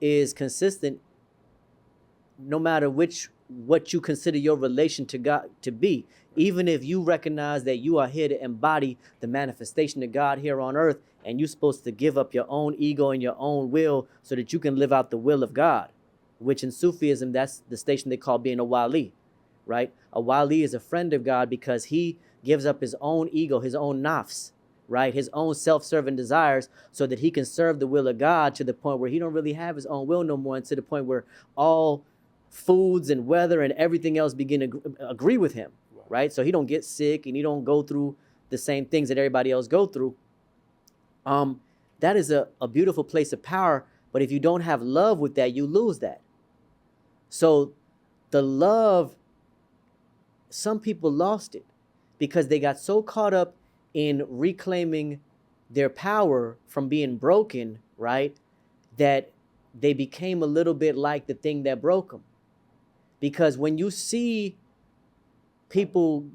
is consistent no matter what you consider your relation to God to be. Even if you recognize that you are here to embody the manifestation of God here on earth, and you're supposed to give up your own ego and your own will so that you can live out the will of God, which in Sufism, that's the station they call being a wali, right? A wali is a friend of God because he gives up his own ego, his own nafs, right? His own self-serving desires so that he can serve the will of God to the point where he don't really have his own will no more, and to the point where all foods and weather and everything else begin to agree with him, right? So he don't get sick and he don't go through the same things that everybody else go through. That is a beautiful place of power, but if you don't have love with that, you lose that. So the love, some people lost it because they got so caught up in reclaiming their power from being broken, right, that they became a little bit like the thing that broke them. Because when you see people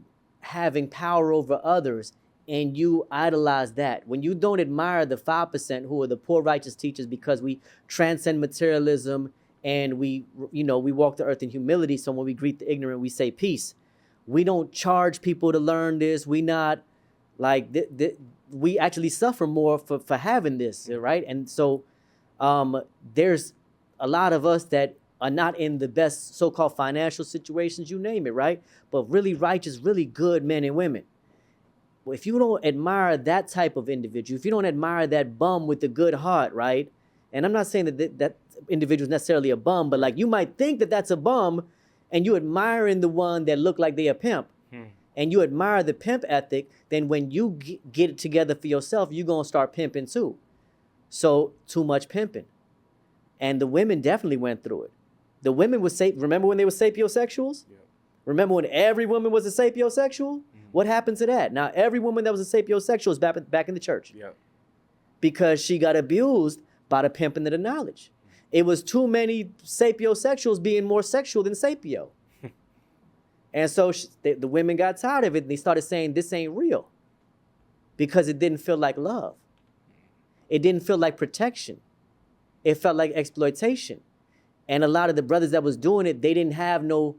having power over others and you idolize that, when you don't admire the 5% who are the poor righteous teachers because we transcend materialism and we walk the earth in humility, so when we greet the ignorant, we say peace. We don't charge people to learn this. We not like, we actually suffer more for having this, right? And so there's a lot of us that are not in the best so-called financial situations, you name it, right? But really righteous, really good men and women. Well, if you don't admire that type of individual, if you don't admire that bum with the good heart, right? And I'm not saying that individual is necessarily a bum, but like you might think that that's a bum and you admiring the one that look like they a pimp. And you admire the pimp ethic, then when you get it together for yourself, you're going to start pimping too. So too much pimping. And the women definitely went through it. The women was remember when they were sapiosexuals? Yeah. Remember when every woman was a sapiosexual? What happened to that? Now every woman that was a sapiosexual is back in the church. Yeah. Because she got abused by the pimping of the knowledge. It was too many sapiosexuals being more sexual than sapio. And so the women got tired of it and they started saying this ain't real because it didn't feel like love. It didn't feel like protection. It felt like exploitation. And a lot of the brothers that was doing it, they didn't have no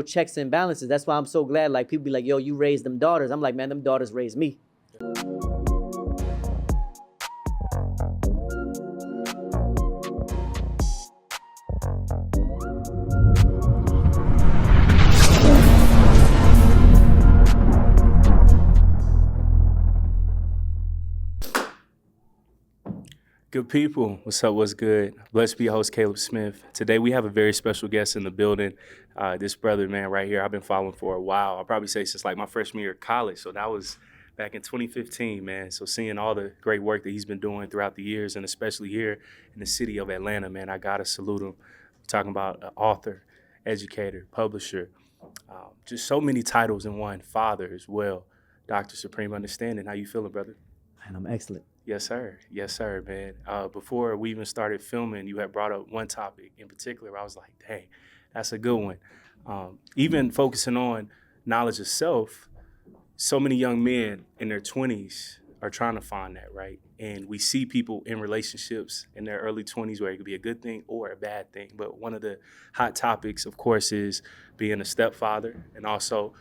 checks and balances. That's why I'm so glad, like, people be like, yo, you raised them daughters. I'm like, man, them daughters raised me. Good people, what's up, what's good? Blessed be your host, Caleb Smith. Today we have a very special guest in the building. This brother, man, right here, I've been following for a while. I'll probably say since like my freshman year of college. So that was back in 2015, man. So seeing all the great work that he's been doing throughout the years, and especially here in the city of Atlanta, man, I gotta salute him. I'm talking about an author, educator, publisher, just so many titles in one, father as well. Dr. Supreme Understanding, how you feeling, brother? And I'm excellent. Yes, sir. Yes, sir, man. Before we even started filming, you had brought up one topic in particular. I was like, dang, that's a good one. Even focusing on knowledge of self, so many young men in their 20s are trying to find that, right? And we see people in relationships in their early 20s where it could be a good thing or a bad thing. But one of the hot topics, of course, is being a stepfather, and also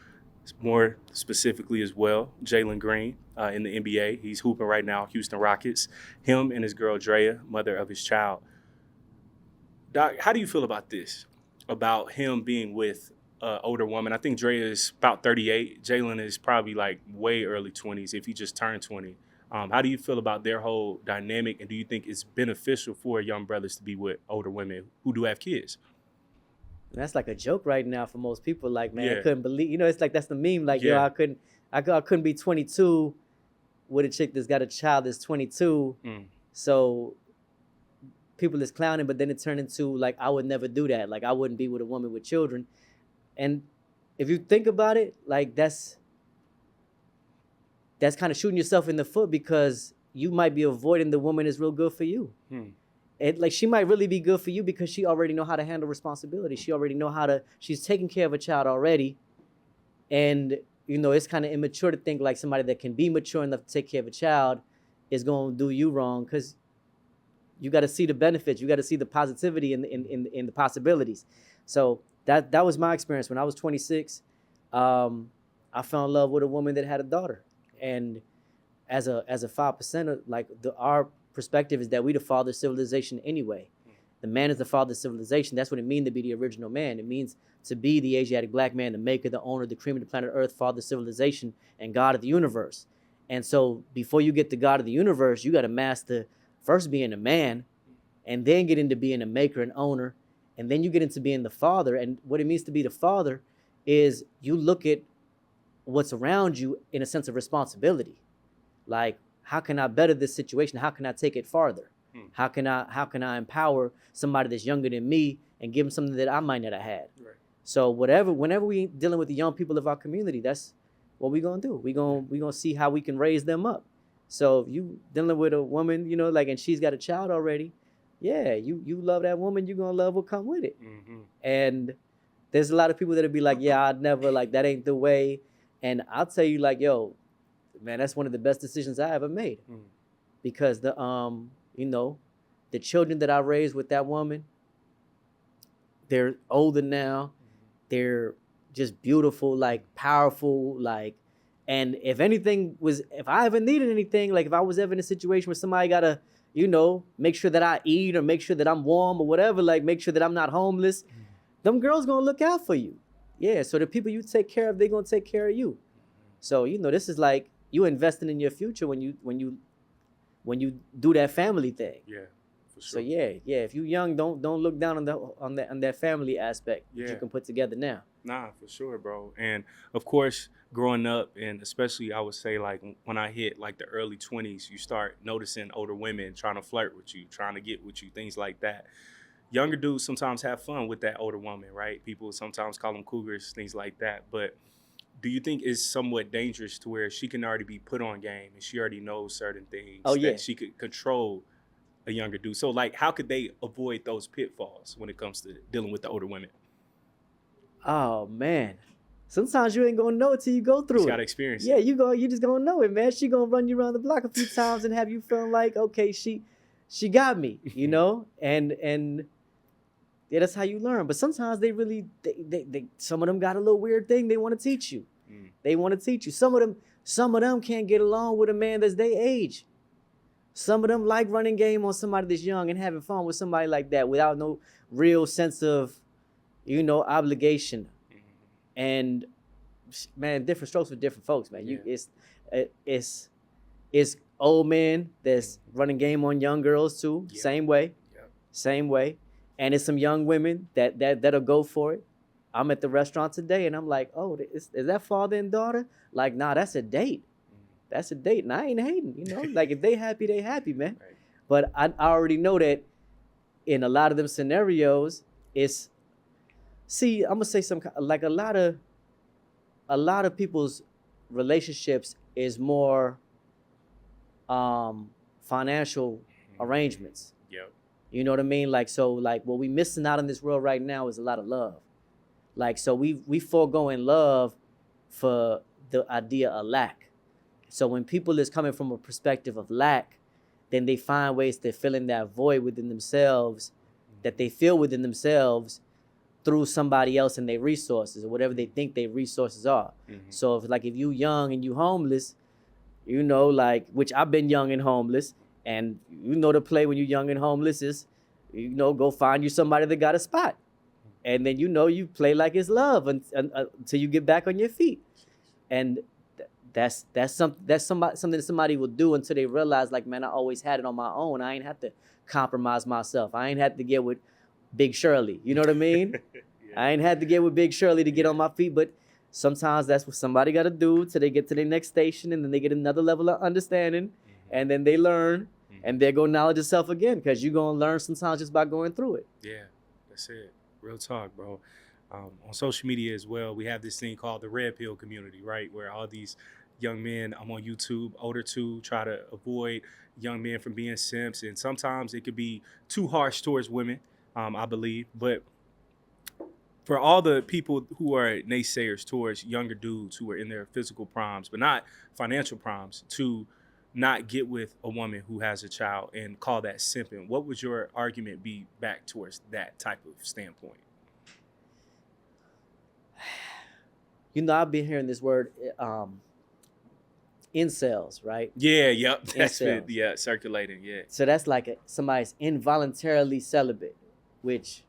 more specifically as well, Jalen Green in the NBA. He's hooping right now, Houston Rockets. Him and his girl, Drea, mother of his child. Doc, how do you feel about this? About him being with an older woman? I think Drea is about 38. Jalen is probably like way early 20s if he just turned 20. How do you feel about their whole dynamic, and do you think it's beneficial for young brothers to be with older women who do have kids? That's like a joke right now for most people. Like, man, Yeah. I couldn't believe, it's like, that's the meme. Like, Yeah. yo, I couldn't be 22 with a chick that's got a child that's 22. So people is clowning, but then it turned into like, I would never do that. Like, I wouldn't be with a woman with children. And if you think about it, like, that's kind of shooting yourself in the foot, because you might be avoiding the woman that's real good for you. And like, she might really be good for you because she already know how to handle responsibility. She already know she's taking care of a child already. And, it's kind of immature to think like somebody that can be mature enough to take care of a child is going to do you wrong. Because you got to see the benefits. You got to see the positivity in the possibilities. So that was my experience when I was 26. I fell in love with a woman that had a daughter, and as a 5%, like our perspective is that we the father of civilization anyway. The man is the father of civilization. That's what it means to be the original man. It means to be the Asiatic black man, the maker, the owner, the cream of the planet Earth, father of civilization, and God of the universe. And so before you get to God of the universe, you got to master first being a man, and then get into being a maker and owner, and then you get into being the father. And what it means to be the father is you look at what's around you in a sense of responsibility. Like, how can I better this situation? How can I take it farther? How can I empower somebody that's younger than me and give them something that I might not have had? Right. So whenever we dealing with the young people of our community, that's what we're gonna do. We're gonna see how we can raise them up. So if you dealing with a woman, you know, like, and she's got a child already, yeah, you love that woman, you're gonna love what come with it. Mm-hmm. And there's a lot of people that'll be like, yeah, I'd never, like, that ain't the way. And I'll tell you, like, yo, man, that's one of the best decisions I ever made. Because the you know, the children that I raised with that woman, they're older now. They're just beautiful, like, powerful, like, and if I ever needed anything, like if I was ever in a situation where somebody gotta, you know, make sure that I eat or make sure that I'm warm or whatever, like make sure that I'm not homeless, them girls gonna look out for you. Yeah, so the people you take care of, they gonna take care of you. So, you know, this is like you investing in your future when you do that family thing. Yeah, for sure. So yeah, if you young, don't look down on that family aspect that you can put together now. Nah, for sure, bro. And of course, growing up, and especially I would say, like, when I hit like the early 20s, you start noticing older women trying to flirt with you, trying to get with you, things like that. Younger dudes sometimes have fun with that older woman, right? People sometimes call them cougars, things like that. But do you think it's somewhat dangerous to where she can already be put on game and she already knows certain things that she could control a younger dude? So, like, how could they avoid those pitfalls when it comes to dealing with the older women? Oh man, sometimes you ain't gonna know it till you go through it. You gotta experience it. Yeah, you just gonna know it, man. She gonna run you around the block a few times and have you feeling like, okay, she got me, you know, and yeah, that's how you learn. But sometimes they some of them got a little weird thing they want to teach you. They want to teach you. Some of them can't get along with a man that's their age. Some of them like running game on somebody that's young and having fun with somebody like that without no real sense of, you know, obligation. And man, different strokes for different folks, man. Yeah. It's old men that's running game on young girls too. Yeah. Same way. And it's some young women that'll go for it. I'm at the restaurant today and I'm like, oh, is that father and daughter? Like, nah, that's a date. That's a date. And I ain't hating, you know? Like, if they happy, man. Right. But I already know that in a lot of them scenarios, I'm gonna say like a lot of people's relationships is more financial arrangements. Yep. You know what I mean? Like, so like what we missing out in this world right now is a lot of love. Like, so we foregoing love for the idea of lack. So when people is coming from a perspective of lack, then they find ways to fill in that void within themselves that they feel within themselves through somebody else and their resources or whatever they think their resources are. So if you young and you homeless, you know, like, which I've been young and homeless, and you know the play when you're young and homeless is, you know, go find you somebody that got a spot. And then, you know, you play like it's love until you get back on your feet. And that's something that somebody will do until they realize, like, man, I always had it on my own. I ain't have to compromise myself. I ain't had to get with Big Shirley. You know what I mean? Yeah. I ain't had to get with Big Shirley to get on my feet. But sometimes that's what somebody got to do till they get to the next station, and then they get another level of understanding, and then they learn, and there go knowledge of self again, because you're going to learn sometimes just by going through it. Yeah, that's it. Real talk, bro. On social media as well, we have this thing called the Red Pill community, right? Where all these young men, I'm on YouTube, older too, try to avoid young men from being simps. And sometimes it could be too harsh towards women, I believe. But for all the people who are naysayers towards younger dudes who are in their physical primes, but not financial primes, to not get with a woman who has a child and call that simping, what would your argument be back towards that type of standpoint? You know, I've been hearing this word, incels, right? Yeah, yep. That's been, Incels. yeah, circulating, yeah. So that's like somebody's involuntarily celibate, which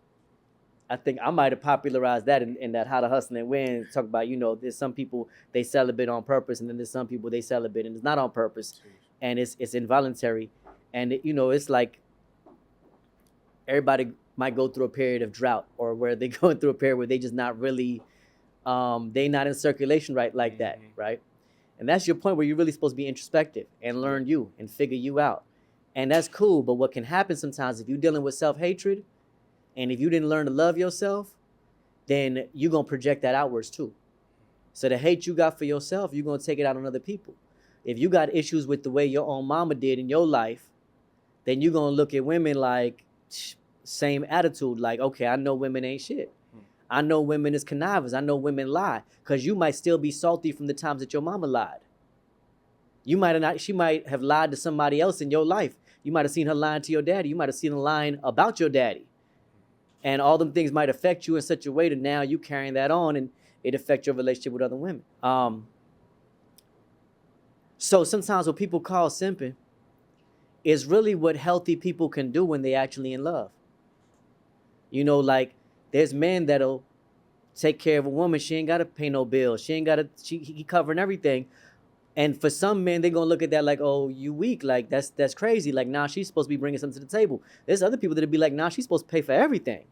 I think I might have popularized that in that How to Hustle and Win. Talk about, you know, there's some people they celibate on purpose, and then there's some people they celibate and it's not on purpose, and it's involuntary, and you know, it's like everybody might go through a period of drought, or where they going through a period where they just not really, they not in circulation right like that, right? And that's your point where you're really supposed to be introspective and learn you and figure you out, and that's cool. But what can happen sometimes if you're dealing with self-hatred, and if you didn't learn to love yourself, then you're going to project that outwards too. So the hate you got for yourself, you're going to take it out on other people. If you got issues with the way your own mama did in your life, then you're going to look at women like same attitude. Like, okay, I know women ain't shit. I know women is connivers. I know women lie. Because you might still be salty from the times that your mama lied. You might have not, she might have lied to somebody else in your life. You might have seen her lying to your daddy. You might have seen her lying about your daddy. And all them things might affect you in such a way that now you carrying that on, and it affects your relationship with other women. So sometimes what people call simping is really what healthy people can do when they actually in love. You know, like there's men that'll take care of a woman. She ain't got to pay no bills. She ain't got to, he covering everything. And for some men, they're going to look at that like, oh, you weak. Like, that's crazy. Like, nah, she's supposed to be bringing something to the table. There's other people that'll be like, nah, she's supposed to pay for everything.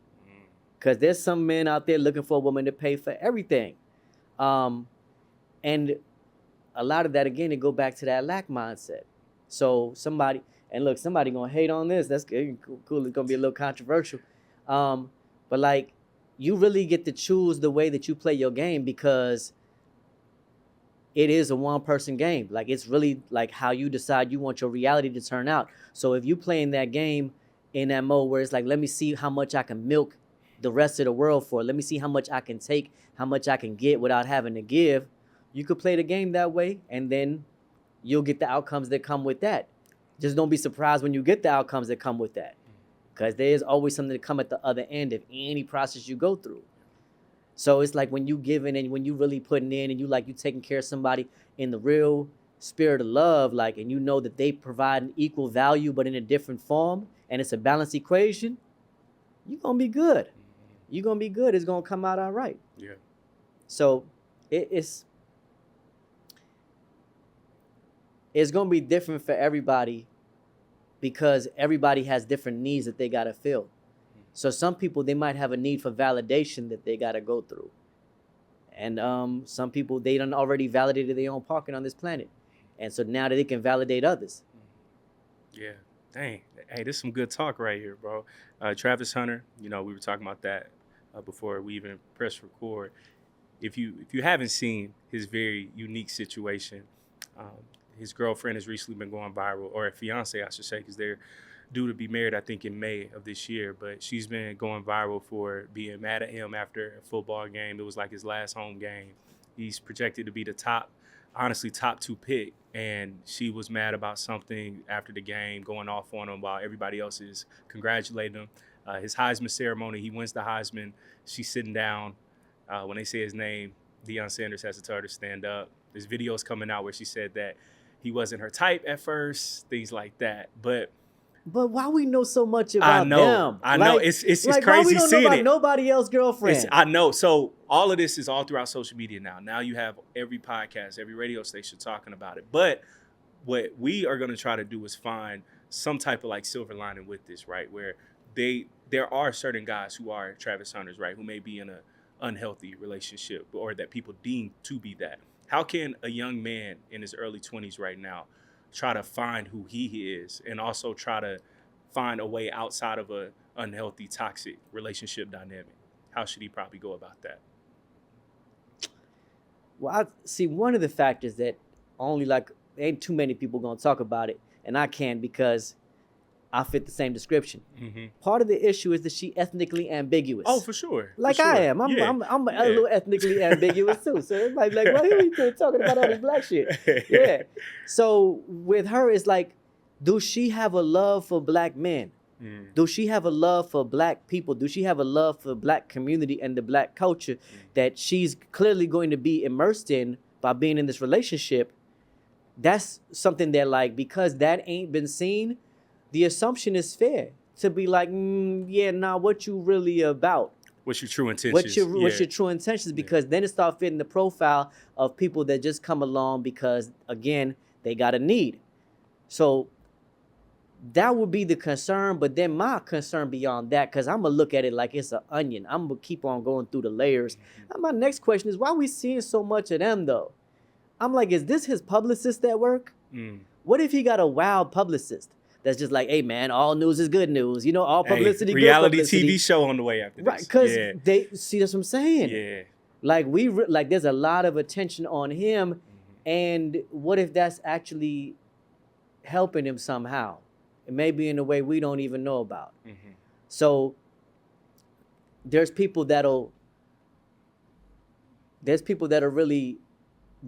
Because there's some men out there looking for a woman to pay for everything. And a lot of that, again, it go back to that lack mindset. So somebody going to hate on this. That's cool. It's going to be a little controversial. But like, you really get to choose the way that you play your game, because it is a one-person game. Like, it's really like how you decide you want your reality to turn out. So if you playing that game in that mode where it's like, let me see how much I can milk the rest of the world for, let me see how much I can take, how much I can get without having to give, you could play the game that way, and then you'll get the outcomes that come with that. Just don't be surprised when you get the outcomes that come with that, because there's always something to come at the other end of any process you go through. So it's like when you giving and when you really putting in, and you taking care of somebody in the real spirit of love, like, and you know that they provide an equal value but in a different form, and it's a balanced equation, you're gonna be good. You're gonna be good. It's gonna come out all right. Yeah. So it's gonna be different for everybody, because everybody has different needs that they gotta fill. So some people, they might have a need for validation that they gotta go through, and some people, they done already validated their own parking on this planet, and so now that they can validate others. Yeah. Dang. Hey, this is some good talk right here, bro. Travis Hunter, you know, we were talking about that before we even press record. If you haven't seen his very unique situation, his girlfriend has recently been going viral, or a fiance, I should say, because they're due to be married, I think, in May of this year. But she's been going viral for being mad at him after a football game. It was like his last home game. He's projected to be the top 2 pick, and she was mad about something after the game, going off on him while everybody else is congratulating him. His Heisman ceremony, he wins the Heisman. She's sitting down. When they say his name, Deion Sanders has to tell her to stand up. There's videos coming out where she said that he wasn't her type at first, things like that. But why we know so much about them? I know. It's like, crazy why we don't know seeing about it. Nobody else's girlfriend. I know. So all of this is all throughout social media now. Now you have every podcast, every radio station talking about it. But what we are going to try to do is find some type of like silver lining with this, right? Where there are certain guys who are Travis Hunters, right, who may be in an unhealthy relationship, or that people deem to be that. How can a young man in his early 20s right now try to find who he is, and also try to find a way outside of a unhealthy, toxic relationship dynamic? How should he probably go about that? Well, I see one of the factors that only ain't too many people gonna talk about it, and I can, because Mm-hmm. I fit the same description. Mm-hmm. Part of the issue is that she ethnically ambiguous. Oh, for sure. Like for sure. I am. I'm a little ethnically ambiguous too. So it might be like, why are we talking about all this black shit? Yeah. So with her, it's like, do she have a love for black men? Mm. Do she have a love for black people? Do she have a love for black community and the black culture that she's clearly going to be immersed in by being in this relationship? That's something that, like, because that ain't been seen, the assumption is fair to be like, yeah, nah, what you really about? What's your true intentions? What's your true intentions? Because then it starts fitting the profile of people that just come along because, again, they got a need. So that would be the concern. But then my concern beyond that, because I'm going to look at it like it's an onion. I'm going to keep on going through the layers. And my next question is, why are we seeing so much of them, though? I'm like, is this his publicist at work? What if he got a wild publicist that's just like, hey, man, all news is good news. You know, all publicity, reality good publicity. TV show on the way after this. Right, because they, see, that's what I'm saying. Yeah. Like, like, there's a lot of attention on him. And what if that's actually helping him somehow? It may be in a way we don't even know about. So there's people that'll really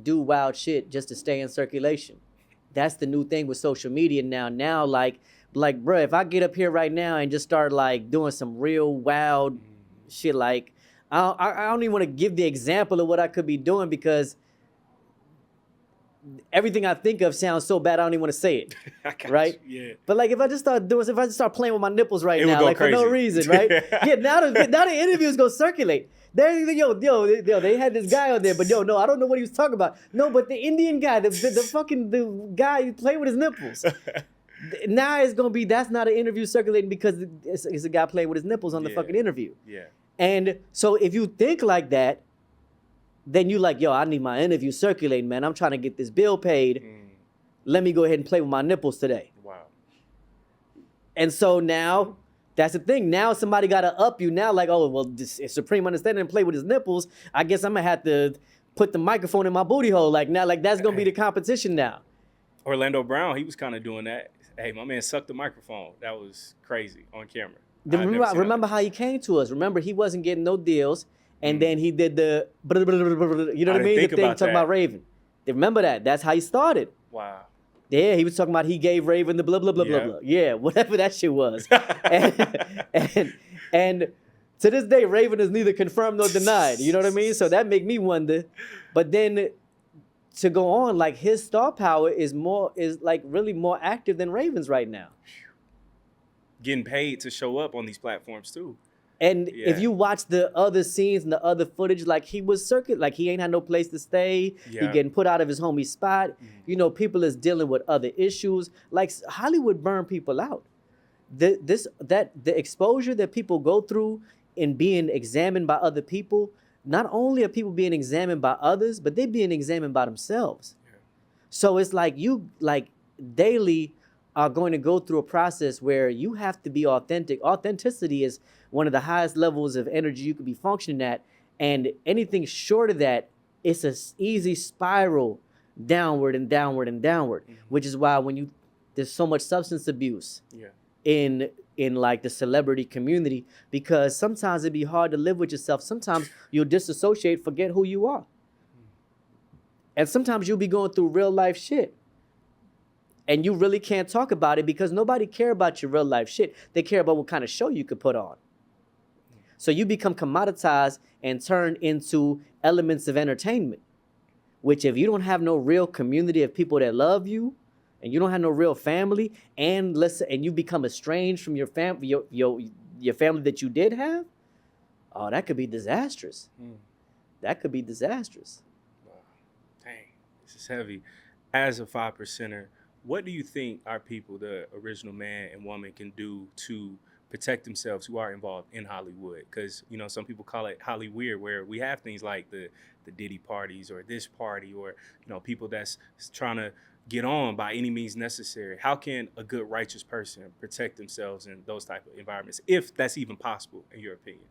do wild shit just to stay in circulation. That's the new thing with social media now. Now, like, bro, if I get up here right now and just start like doing some real wild shit, like, I don't even want to give the example of what I could be doing because everything I think of sounds so bad I don't even want to say it, right? Yeah. But like, if I just start playing with my nipples right It would now, go like crazy. for no reason, right? Yeah, now the interviews go circulate. They had this guy on there, but no, I don't know what he was talking about. No, but the Indian guy, the guy who played with his nipples. Now it's gonna be, that's not an interview circulating because it's a guy playing with his nipples on the fucking interview. Yeah. And so if you think like that, then you like, yo, I need my interview circulating, man. I'm trying to get this bill paid. Let me go ahead and play with my nipples today. Wow. And so now, that's the thing. Now somebody got to up you now, like, oh, well, this is supreme understanding and play with his nipples. I guess I'm going to have to put the microphone in my booty hole. Like, now, like, that's going to be the competition now. Orlando Brown, he was kind of doing that. Hey, my man sucked the microphone. That was crazy on camera. Remember how he came to us. Remember, he wasn't getting no deals. And then he did the, you know what I mean? The thing talking about Raven. Remember that? That's how he started. Wow. Yeah, he was talking about he gave Raven the blah, blah, blah, blah, blah. Yeah, whatever that shit was. and to this day, Raven is neither confirmed nor denied. You know what I mean? So that make me wonder. But then to go on, like, his star power is like really more active than Raven's right now. Getting paid to show up on these platforms too. And if you watch the other scenes and the other footage, like, he was like, he ain't had no place to stay. Yeah. He getting put out of his homie spot. You know, people is dealing with other issues. Like, Hollywood burn people out. The exposure that people go through in being examined by other people, not only are people being examined by others, but they're being examined by themselves. Yeah. So it's like you, like, daily are going to go through a process where you have to be authentic. Authenticity is one of the highest levels of energy you could be functioning at. And anything short of that, it's an easy spiral downward and downward and downward, which is why there's so much substance abuse in like the celebrity community, because sometimes it'd be hard to live with yourself. Sometimes you'll disassociate, forget who you are. And sometimes you'll be going through real life shit. And you really can't talk about it because nobody care about your real life shit. They care about what kind of show you could put on. So you become commoditized and turned into elements of entertainment, which if you don't have no real community of people that love you, and you don't have no real family, and you become estranged from your family, your family that you did have, oh, that could be disastrous. That could be disastrous. Wow. Dang, this is heavy. As a 5%er, what do you think our people, the original man and woman, can do to protect themselves who are involved in Hollywood? Because, you know, some people call it Hollyweird, where we have things like the Diddy parties or this party, or, you know, people that's trying to get on by any means necessary. How can a good, righteous person protect themselves in those type of environments, if that's even possible, in your opinion?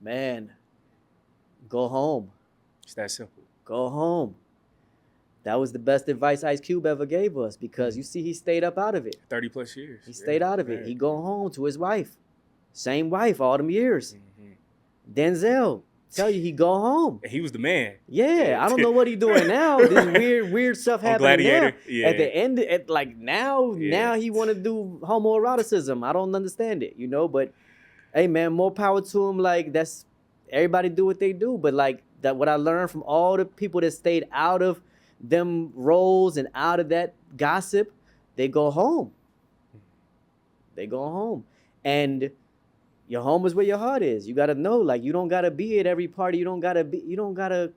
Man, go home. It's that simple. Go home. That was the best advice Ice Cube ever gave us, because you see he stayed up out of it. 30 plus years. He stayed out of it. He go home to his wife. Same wife all them years. Denzel, tell you he go home. He was the man. Yeah, I don't know what he doing now. This weird stuff happening now. Yeah. At the end, now he want to do homoeroticism. I don't understand it, but hey man, more power to him. Like, that's, everybody do what they do, but like that, what I learned from all the people that stayed out of them roles and out of that gossip, they go home. They go home. And your home is where your heart is. You gotta know, like, you don't gotta be at every party. You don't gotta,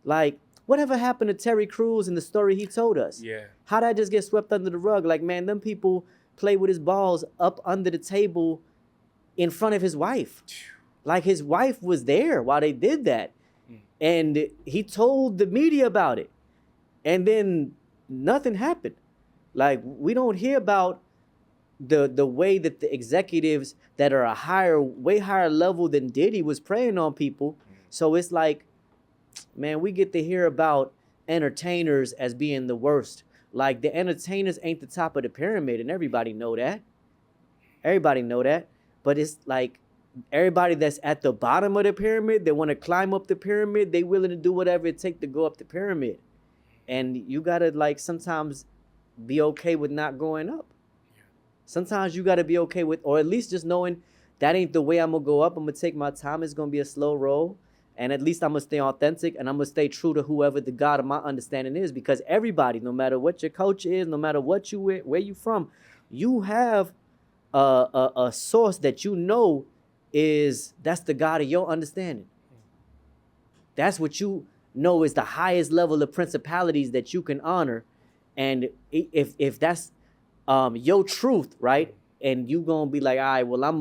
like, whatever happened to Terry Crews and the story he told us? Yeah. How'd that just get swept under the rug? Like, man, them people play with his balls up under the table in front of his wife. Like, his wife was there while they did that. And he told the media about it. And then nothing happened. Like, we don't hear about the way that the executives that are way higher level than Diddy was preying on people. So it's like, man, we get to hear about entertainers as being the worst. Like, the entertainers ain't the top of the pyramid, and everybody know that. Everybody know that. But it's like, everybody that's at the bottom of the pyramid, they want to climb up the pyramid, they willing to do whatever it takes to go up the pyramid. And you gotta, like, sometimes be okay with not going up. Sometimes you gotta be okay with, or at least just knowing that ain't the way I'm gonna go up. I'm gonna take my time. It's gonna be a slow roll. And at least I'm gonna stay authentic, and I'm gonna stay true to whoever the God of my understanding is. Because everybody, no matter what your culture is, no matter what you where you from, you have a source that you know that's the God of your understanding. That's what you know is the highest level of principalities that you can honor. And if that's your truth, right? And you gonna be like, all right, well, I'm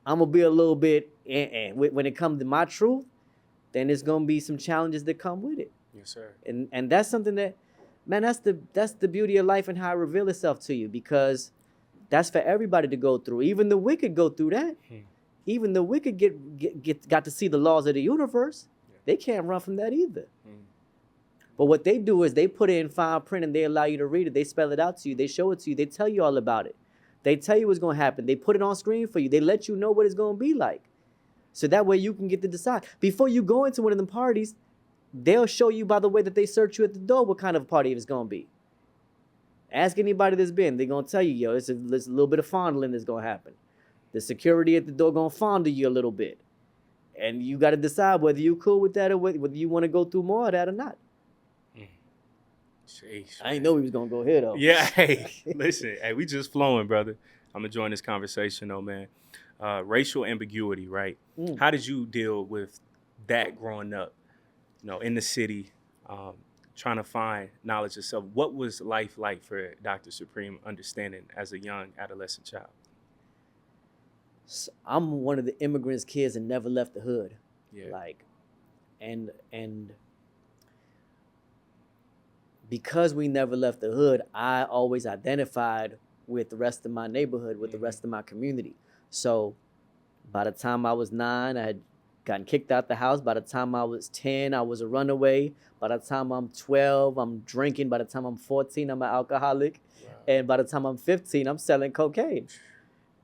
gonna be a little bit, when it comes to my truth, then there's gonna be some challenges that come with it. Yes, sir. And that's something that, man, that's the beauty of life and how it reveals itself to you, because that's for everybody to go through. Even the wicked go through that. Even the wicked got to see the laws of the universe. They can't run from that either. But what they do is they put it in fine print and they allow you to read it. They spell it out to you. They show it to you. They tell you all about it. They tell you what's going to happen. They put it on screen for you. They let you know what it's going to be like. So that way you can get to decide. Before you go into one of them parties, they'll show you by the way that they search you at the door what kind of party it's going to be. Ask anybody that's been. They're going to tell you, yo, it's a little bit of fondling that's going to happen. The security at the door going to fondle you a little bit. And you got to decide whether you're cool with that or whether you want to go through more of that or not. Jeez, I ain't know we was gonna go here though. Yeah, hey, listen, hey, we just flowing, brother. I'm enjoying this conversation though, man. Racial ambiguity, right? How did you deal with that growing up, in the city, trying to find knowledge of self? What was life like for Dr. Supreme understanding as a young adolescent child? So I'm one of the immigrants' kids and never left the hood. Yeah. Like, and because we never left the hood, I always identified with the rest of my neighborhood, with the rest of my community. So by the time I was 9, I had gotten kicked out the house. By the time I was 10, I was a runaway. By the time I'm 12, I'm drinking. By the time I'm 14, I'm an alcoholic. Wow. And by the time I'm 15, I'm selling cocaine.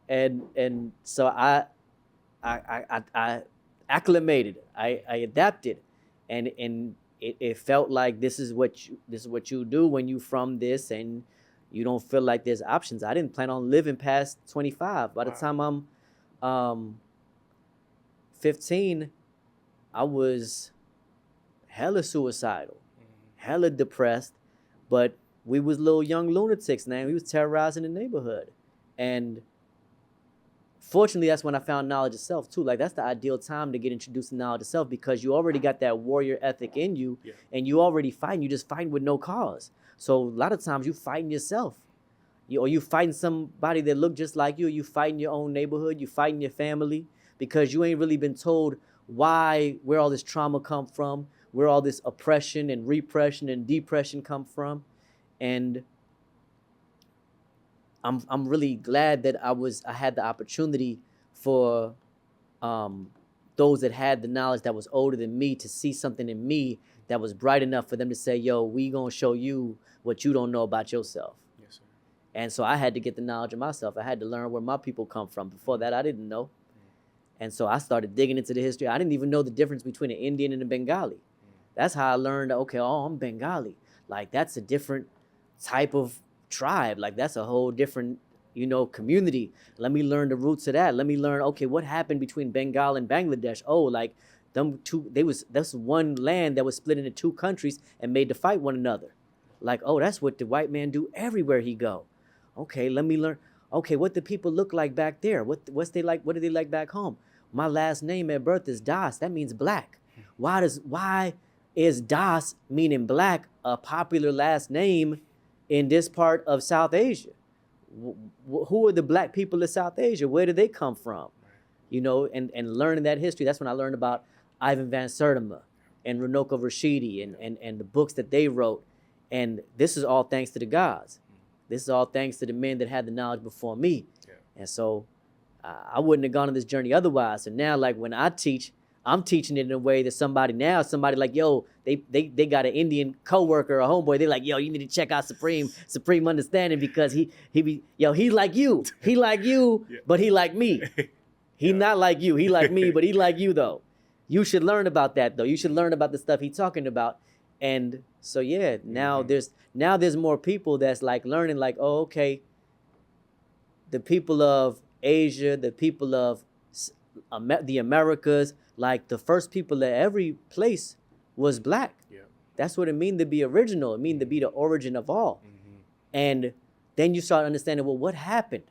And so I acclimated, I adapted, and it felt like this is what you do when you from this and you don't feel like there's options. I didn't plan on living past 25. By the time I'm 15, I was hella suicidal, hella depressed, but we was little young lunatics, man. We was terrorizing the neighborhood. And fortunately, that's when I found knowledge of self too. Like, that's the ideal time to get introduced to knowledge of self, because you already got that warrior ethic in you, and you already fighting. You just fighting with no cause. So a lot of times you fighting yourself, or you fighting somebody that look just like you. You fighting your own neighborhood. You fighting your family, because you ain't really been told where all this trauma come from, where all this oppression and repression and depression come from, and I'm really glad that I had the opportunity for those that had the knowledge that was older than me to see something in me that was bright enough for them to say, yo, we gonna show you what you don't know about yourself. Yes, sir. And so I had to get the knowledge of myself. I had to learn where my people come from. Before that, I didn't know. And so I started digging into the history. I didn't even know the difference between an Indian and a Bengali. That's how I learned, okay, oh, I'm Bengali. Like, that's a different type of tribe. Like, that's a whole different, community. Let me learn the roots of that. Let me learn, okay, what happened between Bengal and Bangladesh? Oh, like, that's one land that was split into two countries and made to fight one another. Like, oh, that's what the white man do everywhere he go. Okay, let me learn. Okay, what do people look like back there? What's they like? What do they like back home? My last name at birth is Das. That means black. Why is Das, meaning black, a popular last name in this part of South Asia? Who are the black people of South Asia? Where do they come from? And learning that history. That's when I learned about Ivan van Sertima and Runoko Rashidi and the books that they wrote. And this is all thanks to the gods. This is all thanks to the men that had the knowledge before me. Yeah. And so I wouldn't have gone on this journey otherwise. And now, like, when I teach, I'm teaching it in a way that somebody like, yo, they got an Indian coworker or homeboy. They're like, yo, you need to check out Supreme Understanding because he like you. He like you, yeah. But he like me. He not like you. He like me, but he like you, though. You should learn about that, though. You should learn about the stuff he's talking about. And so, yeah, now there's more people that's like learning, like, oh, okay, the people of Asia, the people of the Americas, like the first people at every place was black. Yeah. That's what it means to be original. It means to be the origin of all. Mm-hmm. And then you start understanding, well, what happened?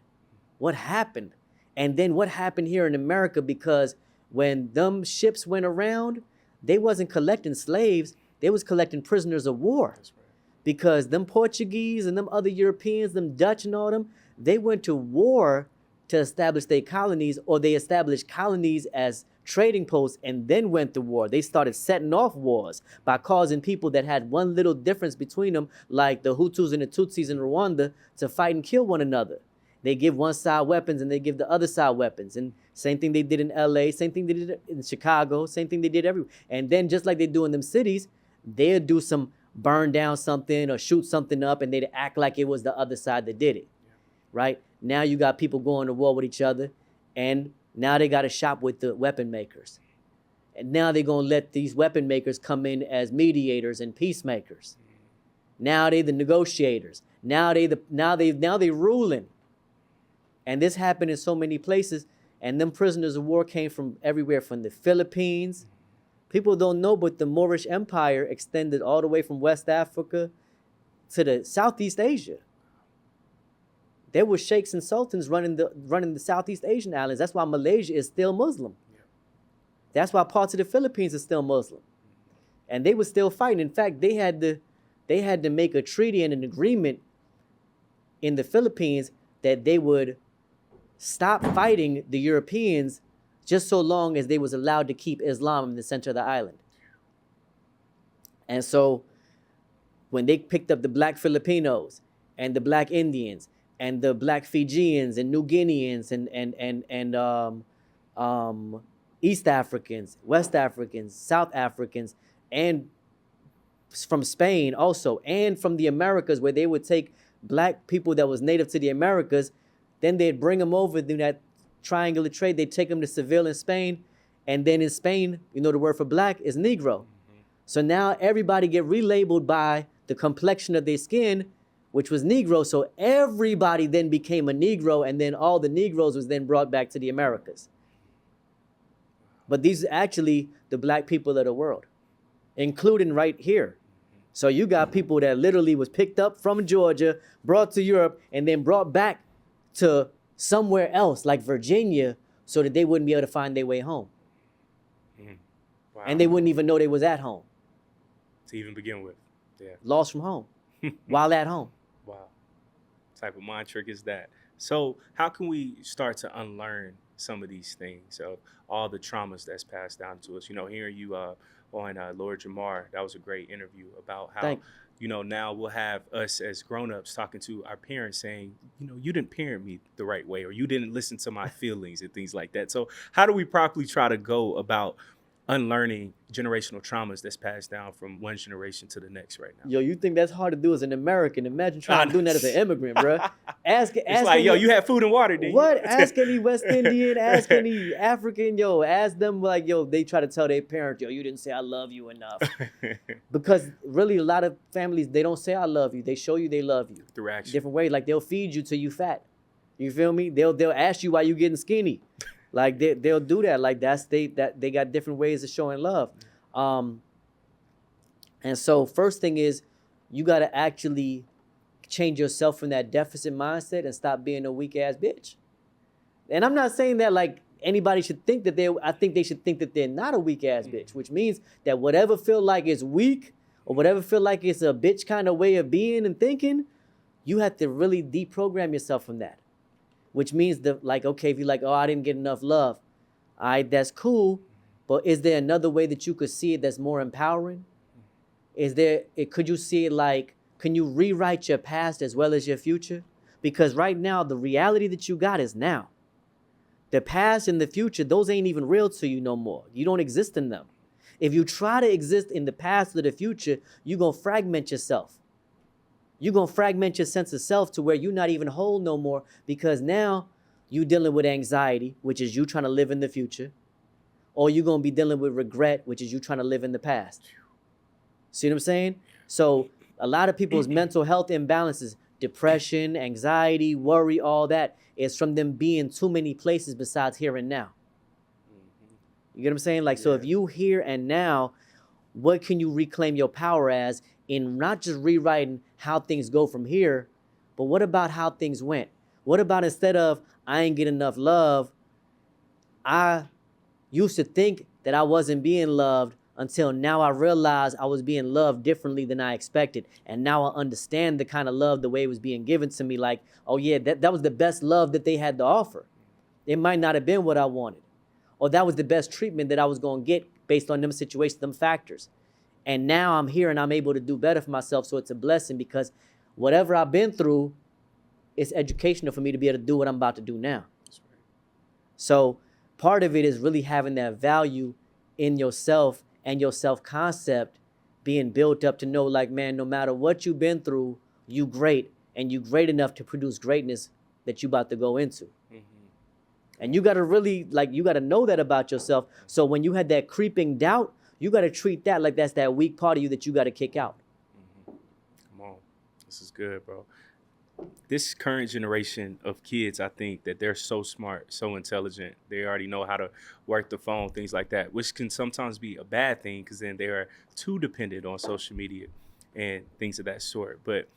What happened? And then what happened here in America? Because when them ships went around, they wasn't collecting slaves. They was collecting prisoners of war. That's right. Because them Portuguese and them other Europeans, them Dutch and all them, they went to war to establish their colonies, or they established colonies as trading posts and then went to war. They started setting off wars by causing people that had one little difference between them, like the Hutus and the Tutsis in Rwanda, to fight and kill one another. They give one side weapons and they give the other side weapons. And same thing they did in LA, same thing they did in Chicago, same thing they did everywhere. And then just like they do in them cities, they'll do some burn down something or shoot something up and they'd act like it was the other side that did it, right? Now you got people going to war with each other, and now they got to shop with the weapon makers. And now they're going to let these weapon makers come in as mediators and peacemakers. Now they the negotiators. Now they ruling. And this happened in so many places, and them prisoners of war came from everywhere, from the Philippines. People don't know, but the Moorish Empire extended all the way from West Africa to the Southeast Asia. There were sheikhs and sultans running the Southeast Asian islands. That's why Malaysia is still Muslim. Yeah. That's why parts of the Philippines are still Muslim. And they were still fighting. In fact, they had to make a treaty and an agreement in the Philippines that they would stop fighting the Europeans just so long as they was allowed to keep Islam in the center of the island. And so when they picked up the black Filipinos and the black Indians and the black Fijians and New Guineans and East Africans, West Africans, South Africans, and from Spain also, and from the Americas, where they would take black people that was native to the Americas, then they'd bring them over through that triangular trade. They'd take them to Seville in Spain, and then in Spain, the word for black is Negro. Mm-hmm. So now everybody get relabeled by the complexion of their skin, which was Negro. So everybody then became a Negro, and then all the Negroes was then brought back to the Americas. But these are actually the black people of the world, including right here. So you got people that literally was picked up from Georgia, brought to Europe, and then brought back to somewhere else, like Virginia, so that they wouldn't be able to find their way home. Mm. Wow. And they wouldn't even know they was at home. To even begin with. Yeah. Lost from home while at home. Wow. What type of mind trick is that? So how can we start to unlearn some of these things of all the traumas that's passed down to us? Hearing you on Lord Jamar, that was a great interview about how, now we'll have us as grown-ups talking to our parents saying, you didn't parent me the right way, or you didn't listen to my feelings and things like that. So how do we properly try to go about unlearning generational traumas that's passed down from one generation to the next right now. Yo, you think that's hard to do as an American? Imagine trying to do that as an immigrant, bro. It's like, yo, you had food and water, didn't what? you? Ask any West Indian, ask any African, yo, ask them like, yo, they try to tell their parents, yo, you didn't say I love you enough. Because really a lot of families, they don't say I love you. They show you they love you. Through action. Different ways. Like they'll feed you till you fat. You feel me? They'll ask you why you getting skinny. Like they'll do that. Like they got different ways of showing love. And so first thing is you got to actually change yourself from that deficit mindset and stop being a weak ass bitch. And I'm not saying that like anybody should think that I think they should think that they're not a weak ass bitch, which means that whatever feel like it's weak or whatever feel like it's a bitch kind of way of being and thinking, you have to really deprogram yourself from that. Which means that like, okay, if you're like, oh, I didn't get enough love. All right, that's cool. But is there another way that you could see it that's more empowering? Could you see it like, can you rewrite your past as well as your future? Because right now, the reality that you got is now. The past and the future, those ain't even real to you no more. You don't exist in them. If you try to exist in the past or the future, you're going to fragment yourself. You're going to fragment your sense of self to where you're not even whole no more because now you're dealing with anxiety, which is you trying to live in the future, or you're going to be dealing with regret, which is you trying to live in the past. See what I'm saying? So a lot of people's mental health imbalances, depression, anxiety, worry, all that is from them being too many places besides here and now. You get what I'm saying? Like, so if you here and now, what can you reclaim your power as in not just rewriting how things go from here, but what about how things went? What about instead of I ain't get enough love, I used to think that I wasn't being loved until now I realized I was being loved differently than I expected. And now I understand the kind of love, the way it was being given to me. Like, oh yeah, that was the best love that they had to offer. It might not have been what I wanted. Or that was the best treatment that I was going to get based on them situations, them factors. And now I'm here and I'm able to do better for myself. So it's a blessing because whatever I've been through, it's educational for me to be able to do what I'm about to do now. That's right. So part of it is really having that value in yourself and your self-concept being built up to know like, man, no matter what you've been through, you great and you great enough to produce greatness that you about to go into. Mm-hmm. And you got to really, like, you got to know that about yourself. So when you had that creeping doubt, you got to treat that like that's that weak part of you that you got to kick out. Mm-hmm. Come on. This is good, bro. This current generation of kids, I think that they're so smart, so intelligent. They already know how to work the phone, things like that, which can sometimes be a bad thing because then they are too dependent on social media and things of that sort. But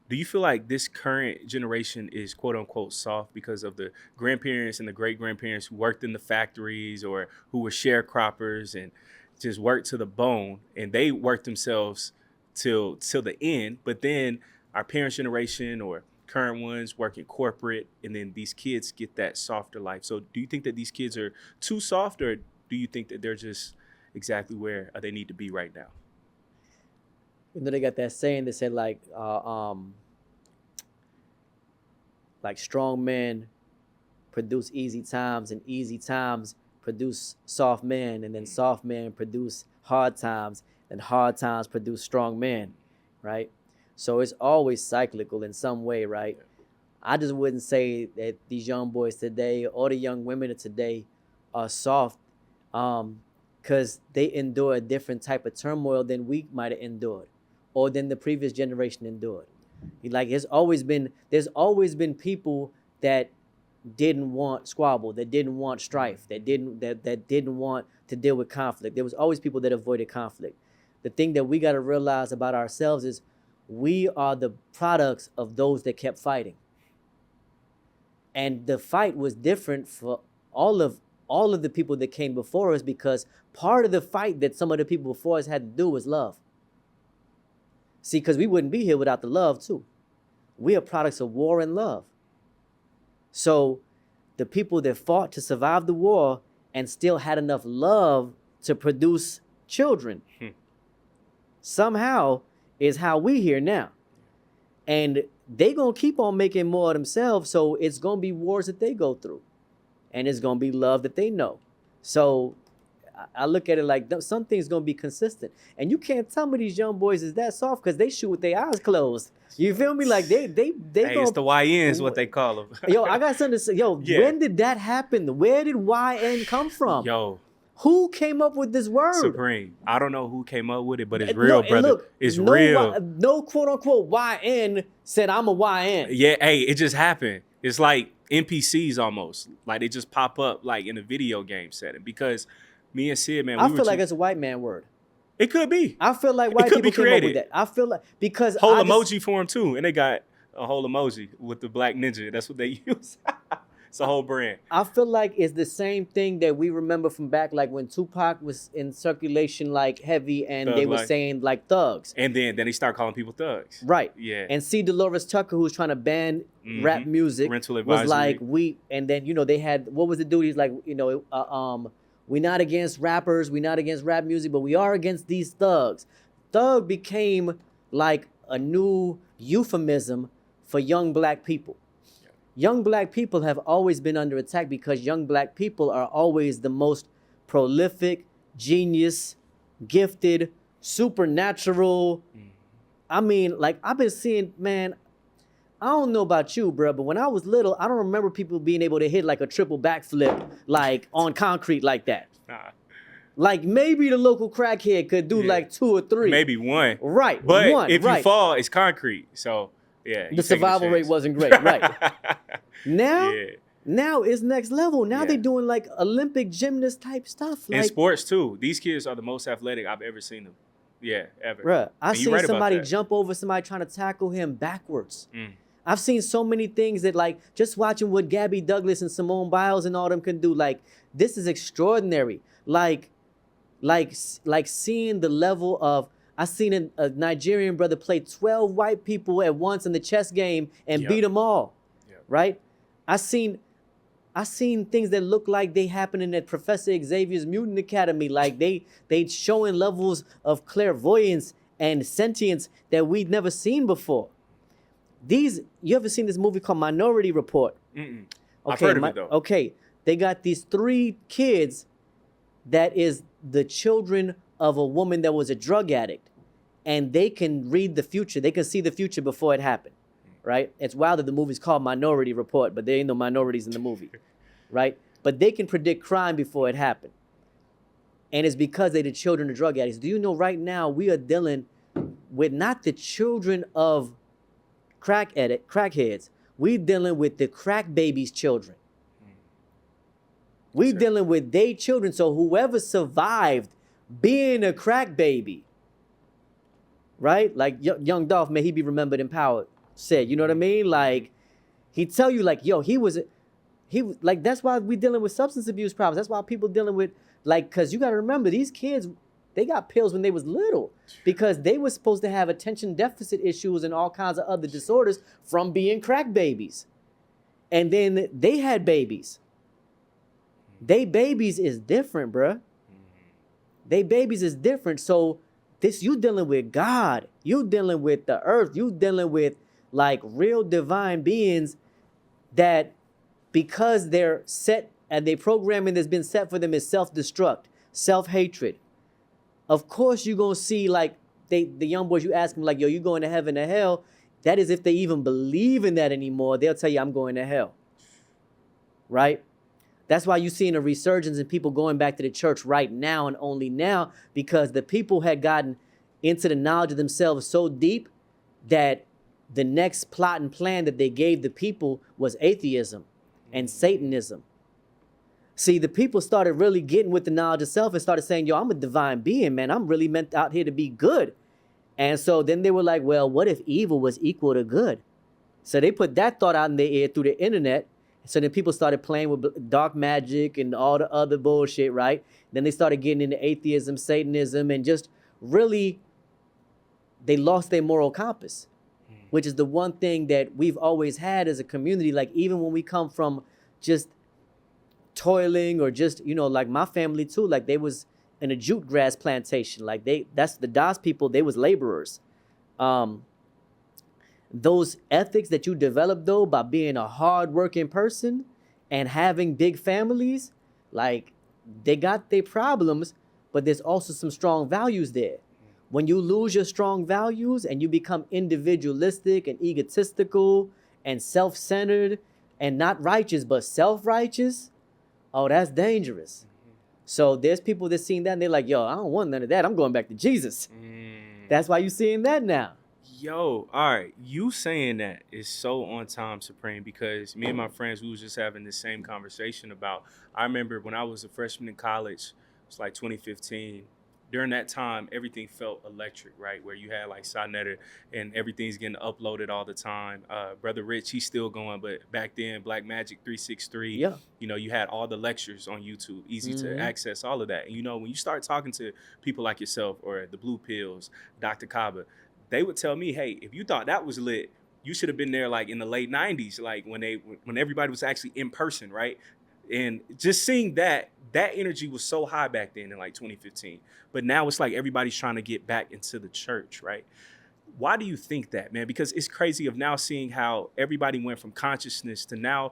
do you feel like this current generation is quote unquote soft because of the grandparents and the great grandparents who worked in the factories or who were sharecroppers and just worked to the bone and they worked themselves till the end? But then our parents' generation or current ones work in corporate, and then these kids get that softer life. So do you think that these kids are too soft, or do you think that they're just exactly where they need to be right now? You know, they got that saying that said like strong men produce easy times and easy times produce soft men, and then soft men produce hard times and hard times produce strong men, right? So it's always cyclical in some way, right? I just wouldn't say that these young boys today or the young women of today are soft because they endure a different type of turmoil than we might have endured or than the previous generation endured. Like there's always been people that didn't want squabble, that didn't want strife, that didn't want to deal with conflict. There was always people that avoided conflict. The thing that we got to realize about ourselves is we are the products of those that kept fighting. And the fight was different for all of the people that came before us because part of the fight that some of the people before us had to do was love. See, because we wouldn't be here without the love too. We are products of war and love. So the people that fought to survive the war and still had enough love to produce children somehow is how we here now. And they gonna keep on making more of themselves, so it's gonna be wars that they go through. And it's gonna be love that they know. So I look at it like something's gonna be consistent, and you can't tell me these young boys is that soft because they shoot with their eyes closed. You feel me? Like they Hey, gonna, it's the YNs, what they call them. yo, I got something to say. Yo, Yeah. when did that happen? Where did YN come from? Yo, Who came up with this word? Supreme. I don't know who came up with it, but it's No, real, and brother. look, It's no real. No quote unquote YN said I'm a YN. Yeah, hey, it just happened. It's like NPCs almost. Like they just pop up like in a video game setting. Because me and Sid, man, I feel like it's a white man word. it could be. I feel like white could people be came up with created. that. I feel like because Whole I just- emoji form too. And they got a whole emoji with the black ninja. That's what they use. It's a whole brand. I feel like it's the same thing that we remember from back, like when Tupac was in circulation, like heavy, and Thug they were life. saying like thugs, And then they start calling people thugs. right? Yeah. And C. Dolores Tucker, who's trying to ban rap music, Parental was advisory. like and then they had what was the dude? He's like we're not against rappers, we're not against rap music, but we are against these thugs. Thug became like a new euphemism for young black people. Young black people have always been under attack because young black people are always the most prolific, genius, gifted, supernatural. I mean, like I've been seeing, man, I don't know about you, bro, but when I was little, I don't remember people being able to hit like a triple backflip like on concrete like that. Nah, Like maybe the local crackhead could do Yeah. like 2 or 3. maybe one. Right. But one, if right. you fall, it's concrete. So, yeah. you The taking a survival rate chance. wasn't great, right. Now, Yeah. now it's next level. Now Yeah. they're doing like Olympic gymnast type stuff. In Like, sports, too. These kids are the most athletic I've ever seen them. Yeah, ever. bruh, I've And you seen right about somebody that. jump over somebody trying to tackle him backwards. Mm. I've seen so many things that like just watching what Gabby Douglas and Simone Biles and all them can do. Like this is extraordinary. Like seeing the level of I seen a Nigerian brother play 12 white people at once in the chess game and Yep. beat them all. Yep. Right? I seen things that look like they happening at Professor Xavier's Mutant Academy. Like they showing levels of clairvoyance and sentience that we'd never seen before. You ever seen this movie called Minority Report? Mm-mm. I've heard of it, though. Okay, they got these 3 kids that is the children of a woman that was a drug addict, and they can read the future. They can see the future before it happened, right? It's wild that the movie's called Minority Report, but there ain't no minorities in the movie, right? But they can predict crime before it happened, and it's because they're the children of drug addicts. Do you know right now we are dealing with not the children of crackheads. We dealing with the crack babies' children. We Sure. dealing with their children. So whoever survived being a crack baby, right? Like young Dolph, may he be remembered in power, said, you know what I mean? Like he tell you like, yo, he was like, that's why we dealing with substance abuse problems. That's why people dealing with like, cause you gotta remember these kids, they got pills when they was little because they were supposed to have attention deficit issues and all kinds of other disorders from being crack babies. And then they had babies. They babies is different, bruh. They babies is different. So this, you dealing with God. You dealing with the earth. You dealing with like real divine beings that because they're set and they programming that's been set for them is self-destruct, self-hatred. Of course you're going to see like the young boys, you ask them like, yo, you going to heaven or hell? That is if they even believe in that anymore. They'll tell you I'm going to hell, right? That's why you're seeing a resurgence in people going back to the church right now and only now because the people had gotten into the knowledge of themselves so deep that the next plot and plan that they gave the people was atheism and Satanism. See, the people started really getting with the knowledge of self and started saying, yo, I'm a divine being, man. I'm really meant out here to be good. And so then they were like, well, what if evil was equal to good? So they put that thought out in their ear through the internet. So then people started playing with dark magic and all the other bullshit, right? Then they started getting into atheism, Satanism, and just really, they lost their moral compass, which is the one thing that we've always had as a community. Like even when we come from just toiling or just, you know, like my family too, like they was in a jute grass plantation. Like that's the Das people, they was laborers. Those ethics that you develop though by being a hardworking person and having big families, like they got their problems, but there's also some strong values there. When you lose your strong values and you become individualistic and egotistical and self-centered and not righteous but self-righteous, oh, that's dangerous. So there's people that seen that and they're like, yo, I don't want none of that. I'm going back to Jesus. That's why you're seeing that now. Yo, all right. You saying that is so on time, Supreme, because me and my friends, we was just having the same conversation about, I remember when I was a freshman in college, it was like 2015. During that time, everything felt electric, right? Where you had like Sonetta and everything's getting uploaded all the time. Brother Rich, he's still going, but back then, Black Magic 363, Yeah. you know, you had all the lectures on YouTube, easy to access, all of that. And, you know, when you start talking to people like yourself or the Blue Pills, Dr. Kaba, they would tell me, hey, if you thought that was lit, you should have been there like in the late 90s, like when everybody was actually in person, right? And just seeing that energy was so high back then in like 2015. But now it's like everybody's trying to get back into the church, right? Why do you think that, man? Because it's crazy of now seeing how everybody went from consciousness to now,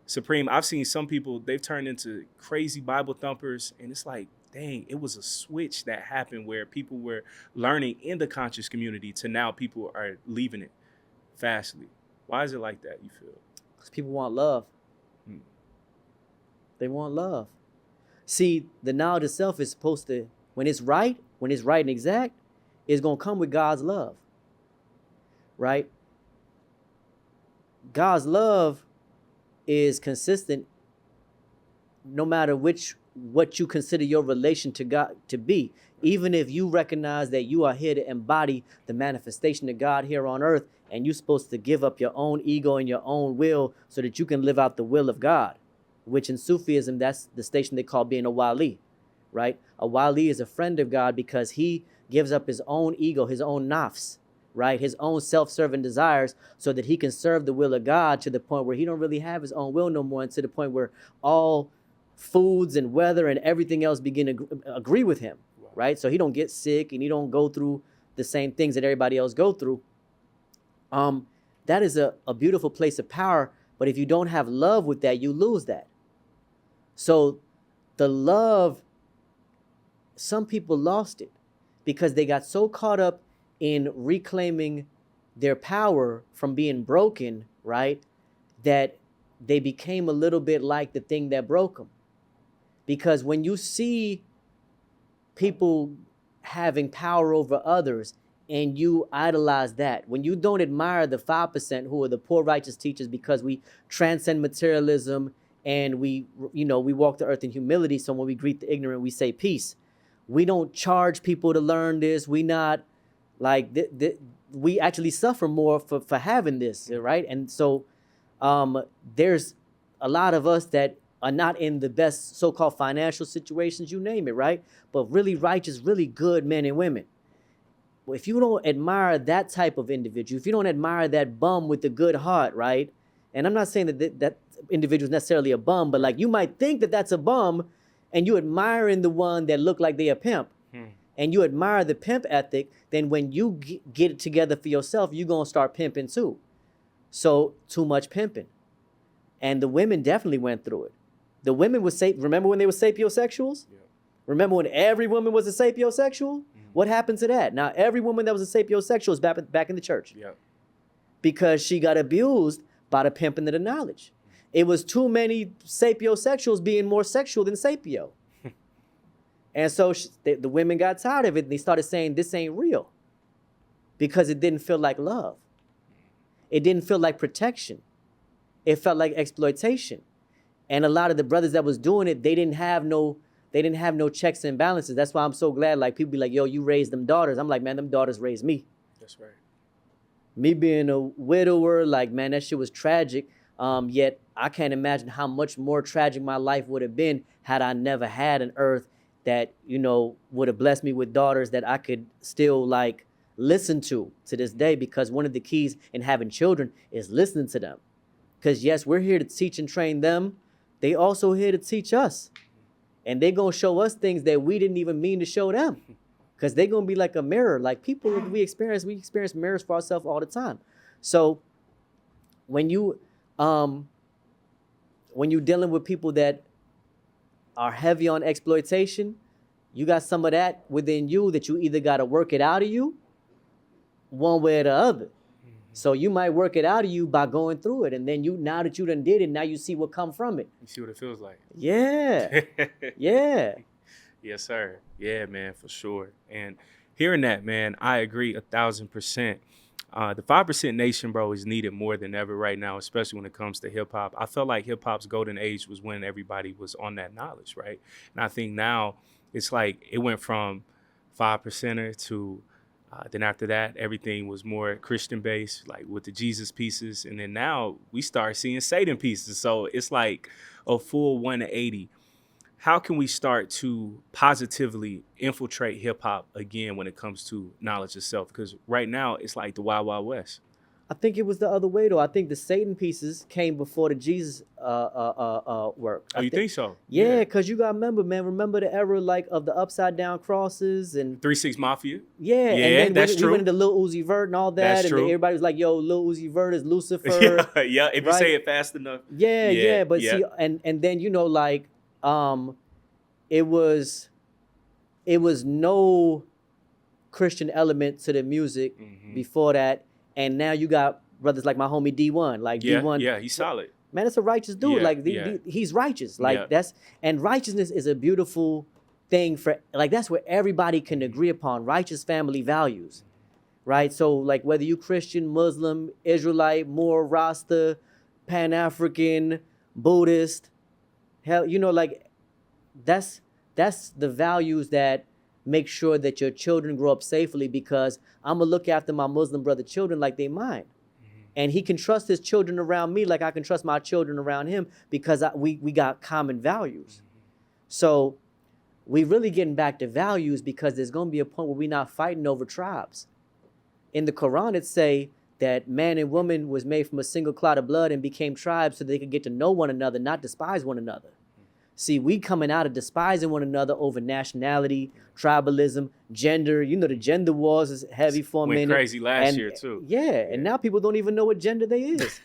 Supreme, I've seen some people, they've turned into crazy Bible thumpers. And it's like, dang, it was a switch that happened where people were learning in the conscious community to now people are leaving it fastly. Why is it like that, you feel? Because people want love. They want love. See, the knowledge itself is supposed to, when it's right and exact, it's going to come with God's love. Right? God's love is consistent no matter what you consider your relation to God to be. Even if you recognize that you are here to embody the manifestation of God here on earth, and you're supposed to give up your own ego and your own will so that you can live out the will of God, which in Sufism, that's the station they call being a wali, right? A wali is a friend of God because he gives up his own ego, his own nafs, right? His own self-serving desires so that he can serve the will of God to the point where he don't really have his own will no more, and to the point where all foods and weather and everything else begin to agree with him, right? So he don't get sick and he don't go through the same things that everybody else go through. That is a beautiful place of power, but if you don't have love with that, you lose that. So the love, some people lost it because they got so caught up in reclaiming their power from being broken, right, that they became a little bit like the thing that broke them. Because when you see people having power over others and you idolize that, when you don't admire the 5% who are the poor righteous teachers because we transcend materialism and we walk the earth in humility, so when we greet the ignorant, we say peace. We don't charge people to learn this. We not like, we actually suffer more for having this, right? And so there's a lot of us that are not in the best so-called financial situations, you name it, right? But really righteous, really good men and women. Well, if you don't admire that type of individual, if you don't admire that bum with the good heart, right? And I'm not saying that individual is necessarily a bum, but like you might think that that's a bum and you admiring the one that look like they a pimp and you admire the pimp ethic, then when you get it together for yourself, you're going to start pimping too. So too much pimping. And the women definitely went through it. The women was remember when they were sapiosexuals? Yeah. Remember when every woman was a sapiosexual? What happened to that? Now every woman that was a sapiosexual is back in the church. Yeah. Because she got abused by the pimping of the knowledge. It was too many sapiosexuals being more sexual than sapio. And so the women got tired of it and they started saying this ain't real because it didn't feel like love. It didn't feel like protection. It felt like exploitation. And a lot of the brothers that was doing it, they didn't have no checks and balances. That's why I'm so glad, like, people be like, yo, you raised them daughters. I'm like, man, them daughters raised me. That's right. Me being a widower, like, man, that shit was tragic. Yet I can't imagine how much more tragic my life would have been had I never had an earth that, would have blessed me with daughters that I could still, like, listen to this day. Because one of the keys in having children is listening to them. Because, yes, we're here to teach and train them. They also here to teach us. And they're going to show us things that we didn't even mean to show them. Because they're going to be like a mirror. Like people we experience mirrors for ourselves all the time. So when you dealing with people that are heavy on exploitation, you got some of that within you that you either got to work it out of you one way or the other. So you might work it out of you by going through it. And then now that you done did it, now you see what come from it. You see what it feels like. Yeah. Yeah. Yes, sir. Yeah, man, for sure. And hearing that, man, I agree 1,000%. The 5% Nation, bro, is needed more than ever right now, especially when it comes to hip hop. I felt like hip hop's golden age was when everybody was on that knowledge, right? And I think now it's like it went from 5%er to then after that, everything was more Christian based, like with the Jesus pieces. And then now we start seeing Satan pieces. So it's like a full 180. How can we start to positively infiltrate hip hop again when it comes to knowledge itself? Because right now it's like the Wild Wild West. I think it was the other way though. I think the Satan pieces came before the Jesus work. Oh, you think so? Yeah, because you got to remember, man. Remember the era like of the upside down crosses and 3-6 Mafia. Yeah, Yeah, and then that's we true. went into Lil Uzi Vert and all that, That's and true. then everybody was like, "Yo, Lil Uzi Vert is Lucifer." Yeah. If you right? say it fast enough. Yeah. But yeah. see, and then like, it was no Christian element to the music before that, and now you got brothers like my homie D1, like D1. Yeah, he's solid. Man, it's a righteous dude. Yeah, Like he's righteous. Like and righteousness is a beautiful thing for like that's where everybody can agree upon righteous family values, right? So like whether you Christian, Muslim, Israelite, Moor, Rasta, Pan-African, Buddhist, hell, like that's the values that make sure that your children grow up safely, because I'm gonna look after my Muslim brother children like they mine. And he can trust his children around me like I can trust my children around him, because we got common values. So we really getting back to values, because there's going to be a point where we're not fighting over tribes. In the Quran, it say that man and woman was made from a single clot of blood and became tribes so they could get to know one another, not despise one another. See, we coming out of despising one another over nationality, tribalism, gender. The gender wars is heavy for a minute. Went crazy last year, too. Yeah, and now people don't even know what gender they is.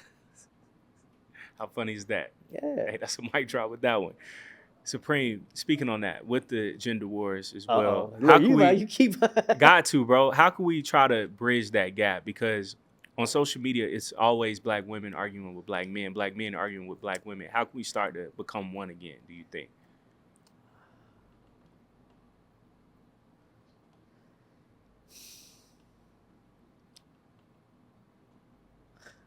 How funny is that? Yeah. Hey, that's a mic drop with that one. Supreme, speaking on that, with the gender wars as well. How can you keep got to, bro. How can we try to bridge that gap? Because on social media, it's always black women arguing with black men arguing with black women. How can we start to become one again, do you think?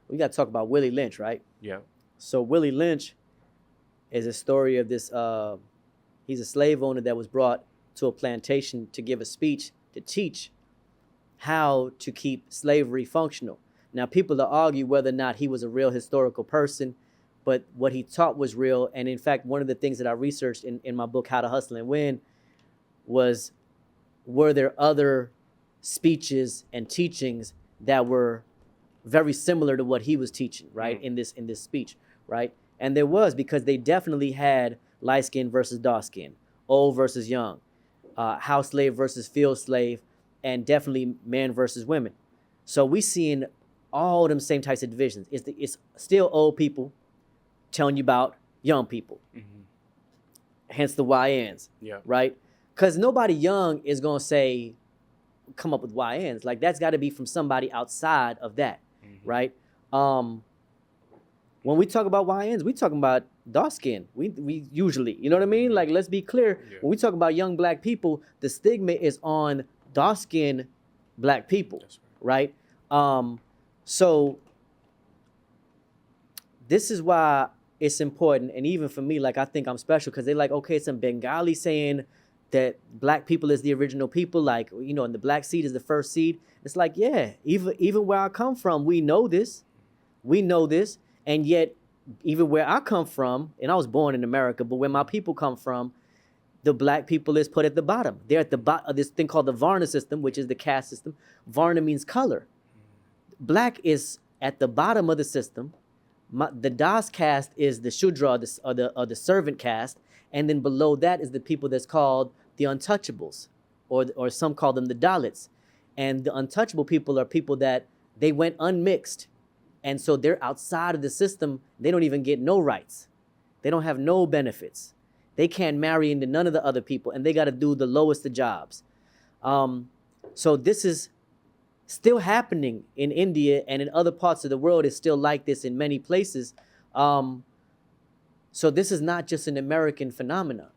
We got to talk about Willie Lynch, right? Yeah. So Willie Lynch is a story of this, he's a slave owner that was brought to a plantation to give a speech to teach how to keep slavery functional. Now, people will argue whether or not he was a real historical person, but what he taught was real. And in fact, one of the things that I researched in my book, How to Hustle and Win, was were there other speeches and teachings that were very similar to what he was teaching, right, in this speech, right? And there was, because they definitely had light skin versus dark skin, old versus young, house slave versus field slave, and definitely men versus women. So we seeing all them same types of divisions. It's still old people telling you about young people. Hence the YNs, right? Because nobody young is gonna come up with YNs. Like that's got to be from somebody outside of that, right? When we talk about YNs, we talking about dark skin. We usually, you know what I mean? Like, let's be clear. Yeah. When we talk about young black people, the stigma is on dark skinned black people, right? So this is why it's important. And even for me, like, I think I'm special because they're like, okay, some Bengali saying that black people is the original people, like, and the black seed is the first seed. It's like, yeah, even where I come from, we know this. And yet, even where I come from, and I was born in America, but where my people come from, the black people is put at the bottom. They're at the bottom of this thing called the Varna system, which is the caste system. Varna means color. Black is at the bottom of the system. The Das caste is the Shudra, or the servant caste. And then below that is the people that's called the untouchables, or some call them the Dalits. And the untouchable people are people that they went unmixed. And so they're outside of the system. They don't even get no rights. They don't have no benefits. They can't marry into none of the other people, and they got to do the lowest of jobs. So this is still happening in India, and in other parts of the world it's still like this in many places. So this is not just an American phenomenon,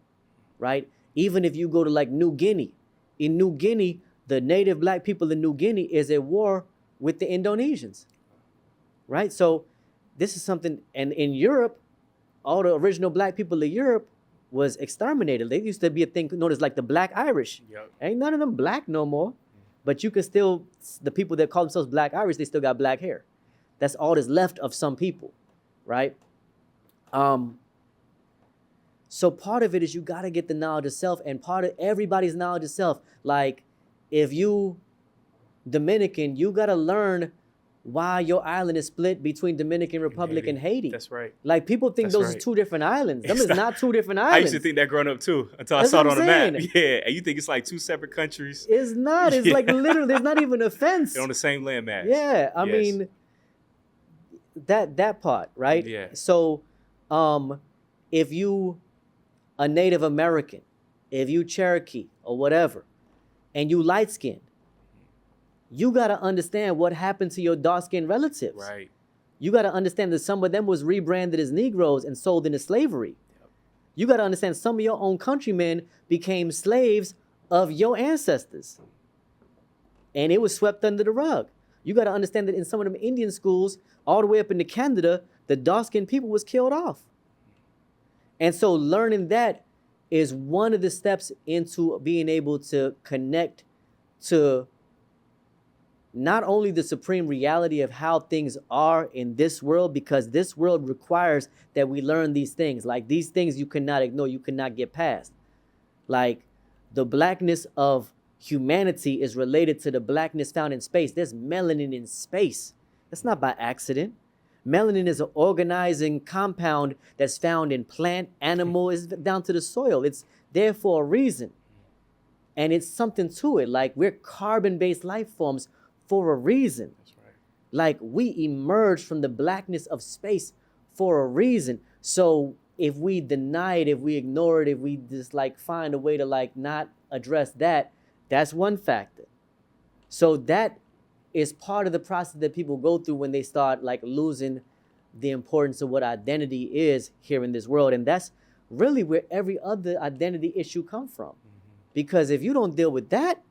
right? Even if you go to like New Guinea, in New Guinea, the native black people in New Guinea is at war with the Indonesians, right? So this is something, and in Europe, all the original black people of Europe was exterminated. There used to be a thing known as like the Black Irish. Yep. Ain't none of them black no more, but you can still, the people that call themselves Black Irish, they still got black hair. That's all that's left of some people, right? So part of it is you got to get the knowledge of self, and part of everybody's knowledge of self. Like if you Dominican, you got to learn why your island is split between Dominican Republic and Haiti. That's right. Like people think That's those right. are two different islands. Them is not two different I islands. used to think that growing up too, until That's I saw it what on I'm the map. saying. Yeah, and you think it's like two separate countries. It's not. It's like literally, there's not even a fence. They're on the same landmass. Yeah, I Yes. mean, that part, right? Yeah. So, if you a Native American, if you Cherokee or whatever, and you light skinned, you gotta understand what happened to your dark skinned relatives. Right. You gotta understand that some of them was rebranded as Negroes and sold into slavery. Yep. You gotta understand some of your own countrymen became slaves of your ancestors, and it was swept under the rug. You gotta understand that in some of them Indian schools, all the way up into Canada, the dark-skinned people was killed off. And so learning that is one of the steps into being able to connect to not only the supreme reality of how things are in this world, because this world requires that we learn these things. Like these things you cannot ignore, you cannot get past. Like the blackness of humanity is related to the blackness found in space. There's melanin in space. That's not by accident. Melanin is an organizing compound that's found in plant, animal, is down to the soil. It's there for a reason. And it's something to it. Like we're carbon-based life forms for a reason. That's right. Like we emerged from the blackness of space for a reason. So if we deny it, if we ignore it, if we just like find a way to like not address that, that's one factor. So that is part of the process that people go through when they start like losing the importance of what identity is here in this world. And that's really where every other identity issue comes from. Because if you don't deal with that,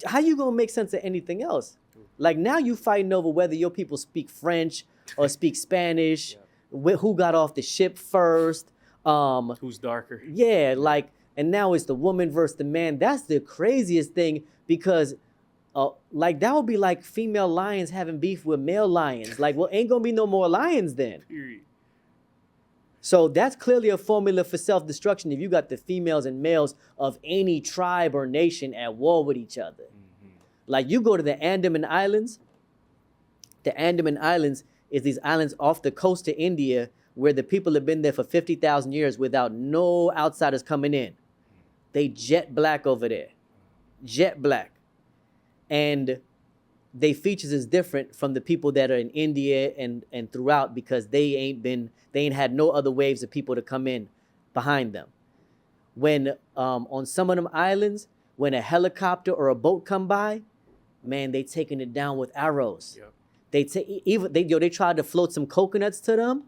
how you gonna make sense of anything else? Like now you fighting over whether your people speak French or speak Spanish, who got off the ship first, Who's darker? yeah, like, and now it's the woman versus the man. That's the craziest thing, because like that would be like female lions having beef with male lions. Like, well, ain't gonna be no more lions then. Period. So that's clearly a formula for self-destruction if you got the females and males of any tribe or nation at war with each other. Like you go to the Andaman Islands. The Andaman Islands is these islands off the coast of India where the people have been there for 50,000 years without no outsiders coming in. They jet black over there. Jet black. And they features is different from the people that are in India and throughout, because they ain't had no other waves of people to come in behind them. When on some of them islands, when a helicopter or a boat come by, man, they taking it down with arrows. Yep. They tried to float some coconuts to them.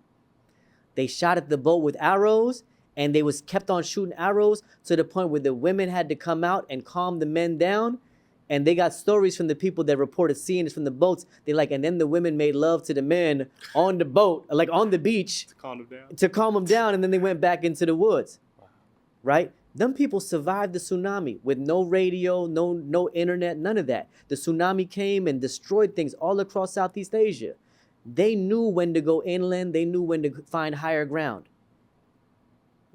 They shot at the boat with arrows, and they was kept on shooting arrows to the point where the women had to come out and calm the men down. And they got stories from the people that reported seeing this from the boats. They like, and then the women made love to the men on the boat, like on the beach, to calm them down, and then they went back into the woods. Wow. Right? Them people survived the tsunami with no radio, no internet, none of that. The tsunami came and destroyed things all across Southeast Asia. They knew when to go inland. They knew when to find higher ground.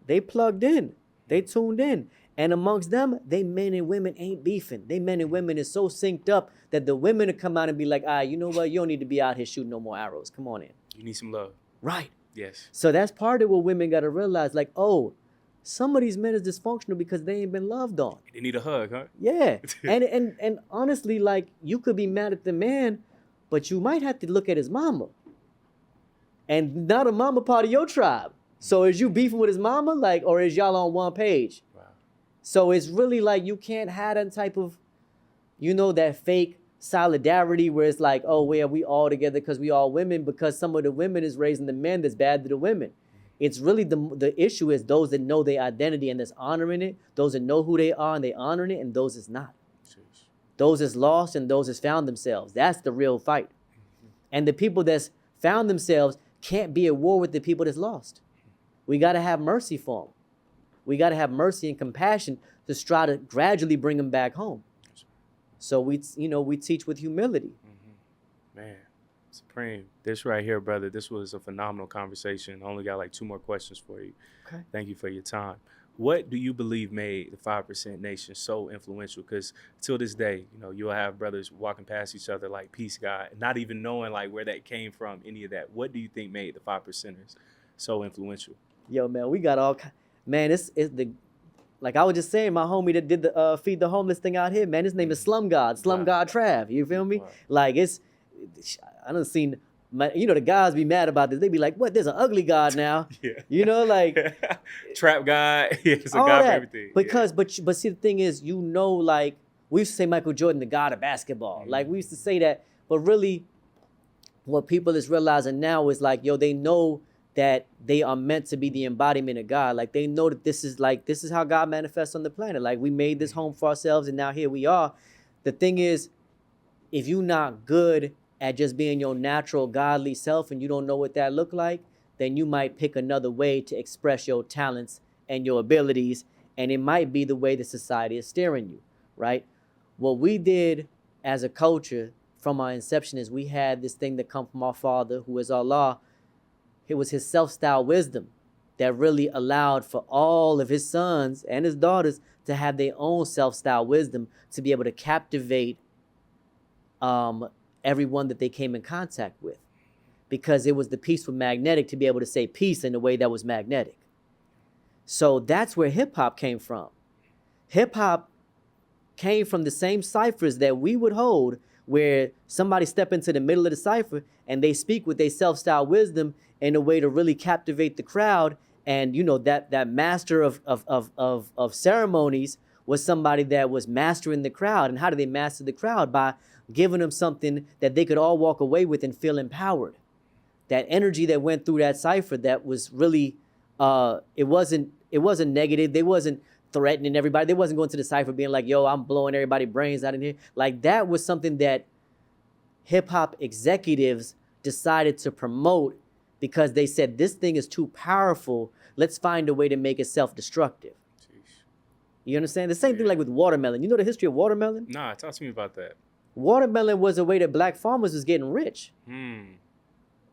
They plugged in. They tuned in. And amongst them, they men and women ain't beefing. They men and women is so synced up that the women will come out and be like, you know what? You don't need to be out here shooting no more arrows. Come on in. You need some love. Right. Yes. So that's part of what women got to realize. Like, oh, some of these men is dysfunctional because they ain't been loved on. They need a hug, huh? Yeah. and honestly, like, you could be mad at the man, but you might have to look at his mama. And not a mama part of your tribe. So is you beefing with his mama, like, or is y'all on one page? Wow. So it's really like you can't have that type of, that fake solidarity where it's like, oh, well, we all together because we all women, because some of the women is raising the men that's bad to the women. It's really the issue is those that know their identity and that's honoring it, those that know who they are and they honoring it, and those that's not. Jeez. Those that's lost and those that's found themselves. That's the real fight. And the people that's found themselves can't be at war with the people that's lost. We got to have mercy for them. We got to have mercy and compassion to try to gradually bring them back home. So we teach with humility. Man, supreme. This right here, brother, this was a phenomenal conversation. I only got like 2 more questions for you. Okay. Thank you for your time. What do you believe made the 5% Nation so influential? Because till this day, you'll have brothers walking past each other like peace God, not even knowing like where that came from, any of that. What do you think made the 5%ers so influential? Yo, man, we got all man, it's the, like I was just saying, my homie that did the feed the homeless thing out here, man, his name is Slum God Trav. You feel me? Wow. Like I done seen, the guys be mad about this. They be like, what, there's an ugly God now? Yeah. Like Trap God. It's a all God that. for everything. Because, but see, the thing is, like, we used to say Michael Jordan, the God of basketball. Mm-hmm. Like, we used to say that, but really, what people is realizing now is like, yo, they know that they are meant to be the embodiment of God. Like, they know that this is how God manifests on the planet. Like, we made this home for ourselves, and now here we are. The thing is, if you're not good at just being your natural godly self and you don't know what that look like, then you might pick another way to express your talents and your abilities, and it might be the way the society is steering you, right? What we did as a culture from our inception is we had this thing that come from our Father, who is Allah. It was his self-styled wisdom that really allowed for all of his sons and his daughters to have their own self-styled wisdom to be able to captivate everyone that they came in contact with, because it was the peaceful magnetic to be able to say peace in a way that was magnetic. So that's where hip-hop came from. Hip-hop came from the same ciphers that we would hold, where somebody step into the middle of the cipher and they speak with their self-styled wisdom in a way to really captivate the crowd. And that master of ceremonies was somebody that was mastering the crowd. And how do they master the crowd? By giving them something that they could all walk away with and feel empowered. That energy that went through that cipher, that was really, it wasn't negative. They wasn't threatening everybody. They wasn't going to the cipher being like, yo, I'm blowing everybody's brains out in here. Like, that was something that hip hop executives decided to promote, because they said, this thing is too powerful. Let's find a way to make it self-destructive. Jeez. You understand? The same thing like with watermelon. You know the history of watermelon? Nah, talk to me about that. Watermelon was a way that black farmers was getting rich.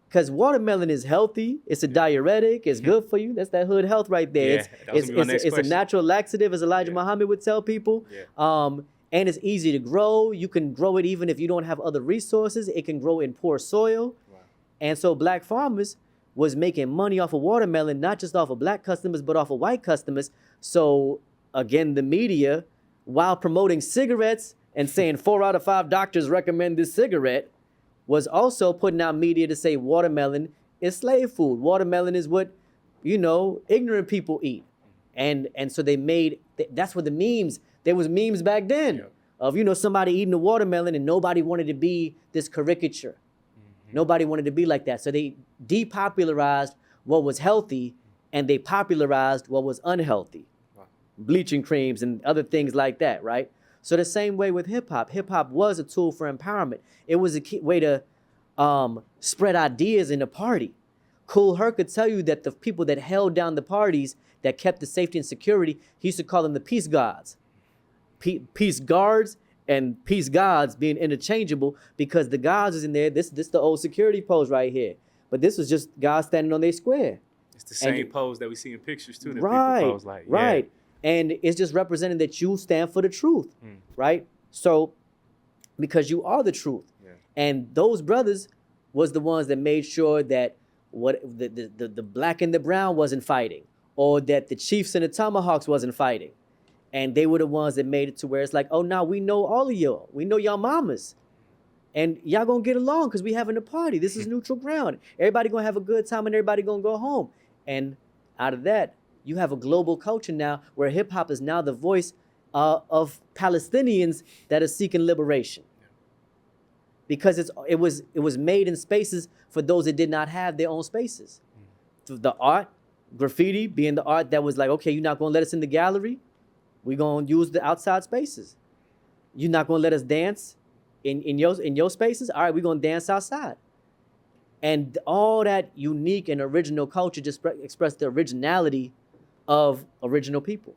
Because watermelon is healthy. It's a diuretic. It's good for you. That's that hood health right there. Yeah, It's a natural laxative, as Elijah Muhammad would tell people. Yeah. And it's easy to grow. You can grow it even if you don't have other resources. It can grow in poor soil. Wow. And so black farmers was making money off of watermelon, not just off of black customers, but off of white customers. So again, the media, while promoting cigarettes and saying 4 out of 5 doctors recommend this cigarette, was also putting out media to say watermelon is slave food. Watermelon is what, ignorant people eat. And so they made, that's what the memes, there was memes back then of, somebody eating a watermelon and nobody wanted to be this caricature. Nobody wanted to be like that. So they depopularized what was healthy and they popularized what was unhealthy. Wow. Bleaching creams and other things like that, right? So the same way with hip hop. Hip hop was a tool for empowerment. It was a way to spread ideas in a party. Kool Herc could tell you that the people that held down the parties, that kept the safety and security, he used to call them the peace gods. Peace guards and peace gods being interchangeable, because the gods is in there. This the old security pose right here. But this was just guys standing on their square. It's the same pose that we see in pictures too, that right, people pose like. Right. And it's just representing that you stand for the truth, right? So, because you are the truth. Yeah. And those brothers was the ones that made sure that what the black and the brown wasn't fighting, or that the chiefs and the tomahawks wasn't fighting. And they were the ones that made it to where it's like, oh, now we know all of y'all. We know y'all mamas. And y'all gonna get along because we having a party. This is neutral ground. Everybody gonna have a good time and everybody gonna go home. And Out of that, you have a global culture now where hip hop is now the voice of Palestinians that are seeking liberation, because it was made in spaces for those that did not have their own spaces. The art, graffiti being the art that was like, okay, you're not gonna let us in the gallery, we're gonna use the outside spaces. You're not gonna let us dance in your spaces, all right, we're gonna dance outside. And all that unique and original culture just expressed the originality of original people.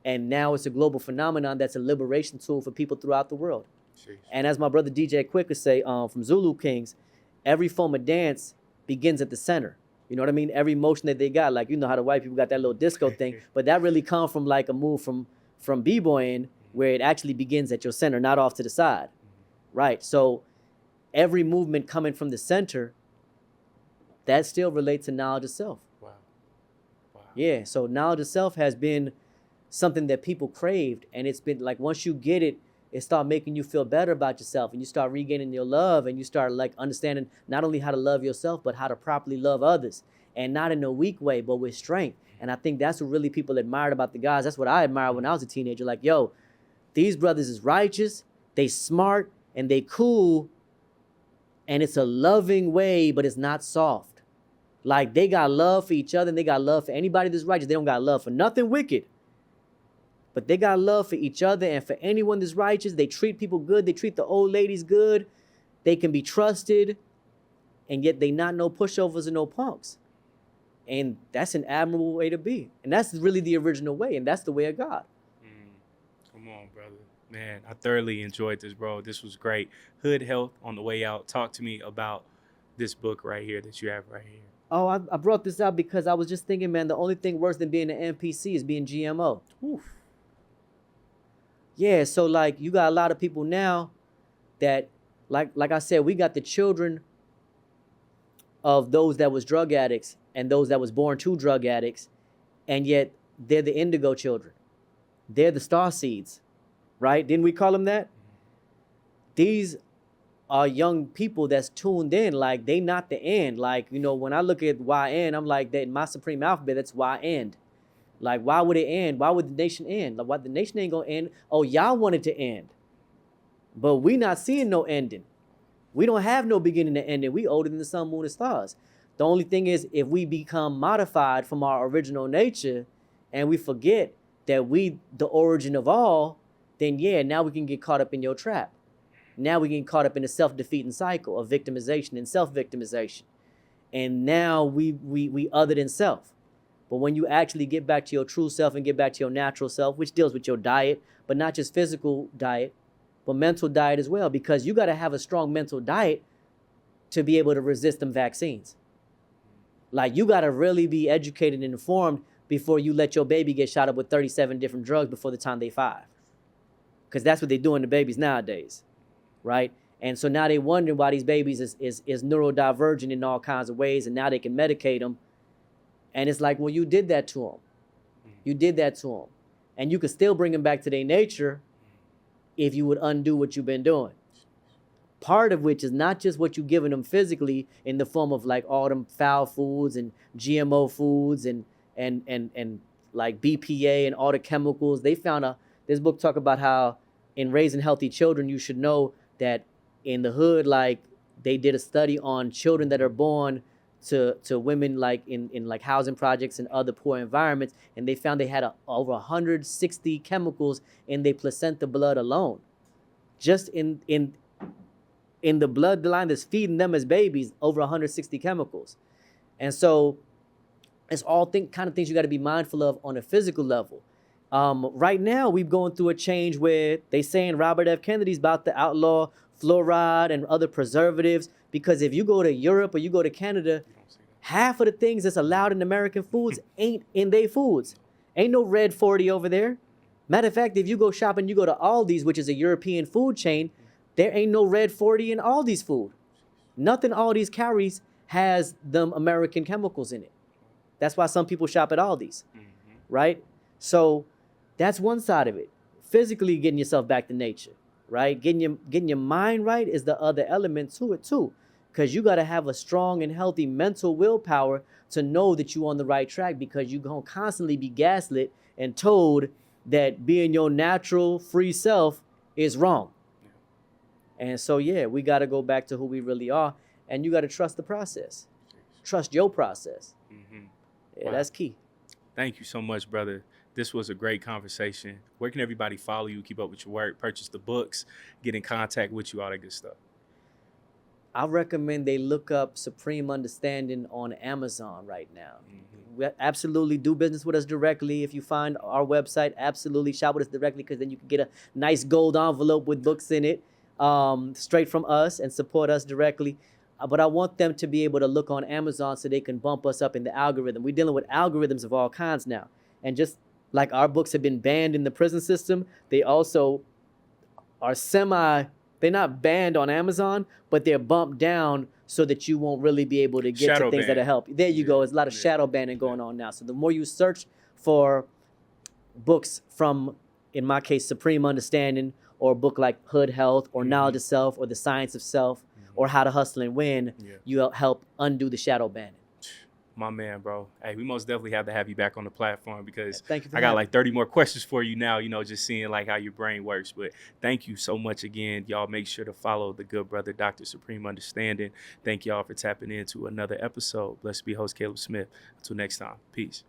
And now it's a global phenomenon that's a liberation tool for people throughout the world. Jeez. And as my brother DJ Quick would say, from Zulu Kings, every form of dance begins at the center. You know what I mean? Every motion that they got, like, you know how the white people got that little disco thing, but that really comes from like a move from b-boying, where it actually begins at your center, not off to the side, right? So every movement coming from the center, that still relates to knowledge of self. Wow. Yeah, so knowledge of self has been something that people craved, and it's been like, once you get it, it start making you feel better about yourself, and you start regaining your love, and you start like understanding not only how to love yourself, but how to properly love others, and not in a weak way, but with strength. And I think that's what really people admired about the guys. That's what I admired when I was a teenager. Like, yo, these brothers is righteous, they smart, and they cool, and it's a loving way, but it's not soft. Like, they got love for each other, and they got love for anybody that's righteous. They don't got love for nothing wicked. But they got love for each other and for anyone that's righteous. They treat people good. They treat the old ladies good. They can be trusted. And yet they not no pushovers and no punks. And that's an admirable way to be. And that's really the original way. And that's the way of God. Come on, brother. Man, I thoroughly enjoyed this, bro. This was great. Hood Health on the way out. Talk to me about this book right here that you have right here. Oh, I brought this out because I was just thinking, man, the only thing worse than being an NPC is being GMO. Oof. Yeah, so like you got a lot of people now that, like I said, we got the children of those that was drug addicts and those that was born to drug addicts, and yet they're the Indigo Children. They're the star seeds, right? Didn't we call them that? These are young people that's tuned in, like they not the end. Like, you know, when I look at YN, I'm like, that in my supreme alphabet, that's YN. Like, why would it end? Why would the nation end? Like, why the nation ain't gonna end? Oh, y'all want it to end. But we not seeing no ending. We don't have no beginning to ending. We older than the sun, moon, and stars. The only thing is, if we become modified from our original nature and we forget that we the origin of all, then yeah, now we can get caught up in your trap. Now we get caught up in a self-defeating cycle of victimization and self-victimization. And now we other than self. But when you actually get back to your true self and get back to your natural self, which deals with your diet, but not just physical diet, but mental diet as well, because you got to have a strong mental diet to be able to resist them vaccines. Like, you got to really be educated and informed before you let your baby get shot up with 37 different drugs before the time they 5. Because that's what they're doing to babies nowadays, right? And so now they wondering why these babies is neurodivergent in all kinds of ways, and now they can medicate them. And it's like, well, you did that to them. You did that to them. And you could still bring them back to their nature if you would undo what you've been doing. Part of which is not just what you're giving them physically in the form of like all them foul foods and GMO foods and like BPA and all the chemicals. They found this book talk about how in raising healthy children, you should know that in the hood, like they did a study on children that are born to women like in like housing projects and other poor environments, and they found they had over 160 chemicals in their placenta blood alone, just in the bloodline that's feeding them as babies, over 160 chemicals. And so it's all kind of things you got to be mindful of on a physical level. Right now we're going through a change where they saying Robert F. Kennedy's about to outlaw fluoride and other preservatives, because if you go to Europe or you go to Canada, half of the things that's allowed in American foods ain't in their foods. Ain't no red 40 over there. Matter of fact, if you go shopping, you go to Aldi's, which is a European food chain, there ain't no red 40 in Aldi's food. Nothing Aldi's carries has them American chemicals in it. That's why some people shop at Aldi's, right? So that's one side of it. Physically getting yourself back to nature, right? Getting your mind right is the other element to it too. because you got to have a strong and healthy mental willpower to know that you're on the right track, because you're going to constantly be gaslit and told that being your natural free self is wrong. And so, yeah, we got to go back to who we really are, and you got to trust the process. Trust your process. Yeah, Wow. that's key. Thank you so much, brother. This was a great conversation. Where can everybody follow you, keep up with your work, purchase the books, get in contact with you, all that good stuff? I recommend they look up Supreme Understanding on Amazon right now. We absolutely do business with us directly. If you find our website, absolutely shop with us directly, because then you can get a nice gold envelope with books in it, straight from us, and support us directly. But I want them to be able to look on Amazon so they can bump us up in the algorithm. We're dealing with algorithms of all kinds now. And just like our books have been banned in the prison system, they also are they're not banned on Amazon, but they're bumped down so that you won't really be able to get Shadow to things ban. that'll help. There you go. There's a lot of shadow banning going on now. So the more you search for books from, in my case, Supreme Understanding, or a book like Hood Health, or Knowledge of Self, or The Science of Self, or How to Hustle and Win, you help undo the shadow banning. My man, bro. Hey, we most definitely have to have you back on the platform, because Thank you for I got having like 30 more questions for you now, just seeing like how your brain works. But thank you so much again. Y'all make sure to follow the good brother, Dr. Supreme Understanding. Thank y'all for tapping into another episode. Blessed be host Caleb Smith. Until next time, peace.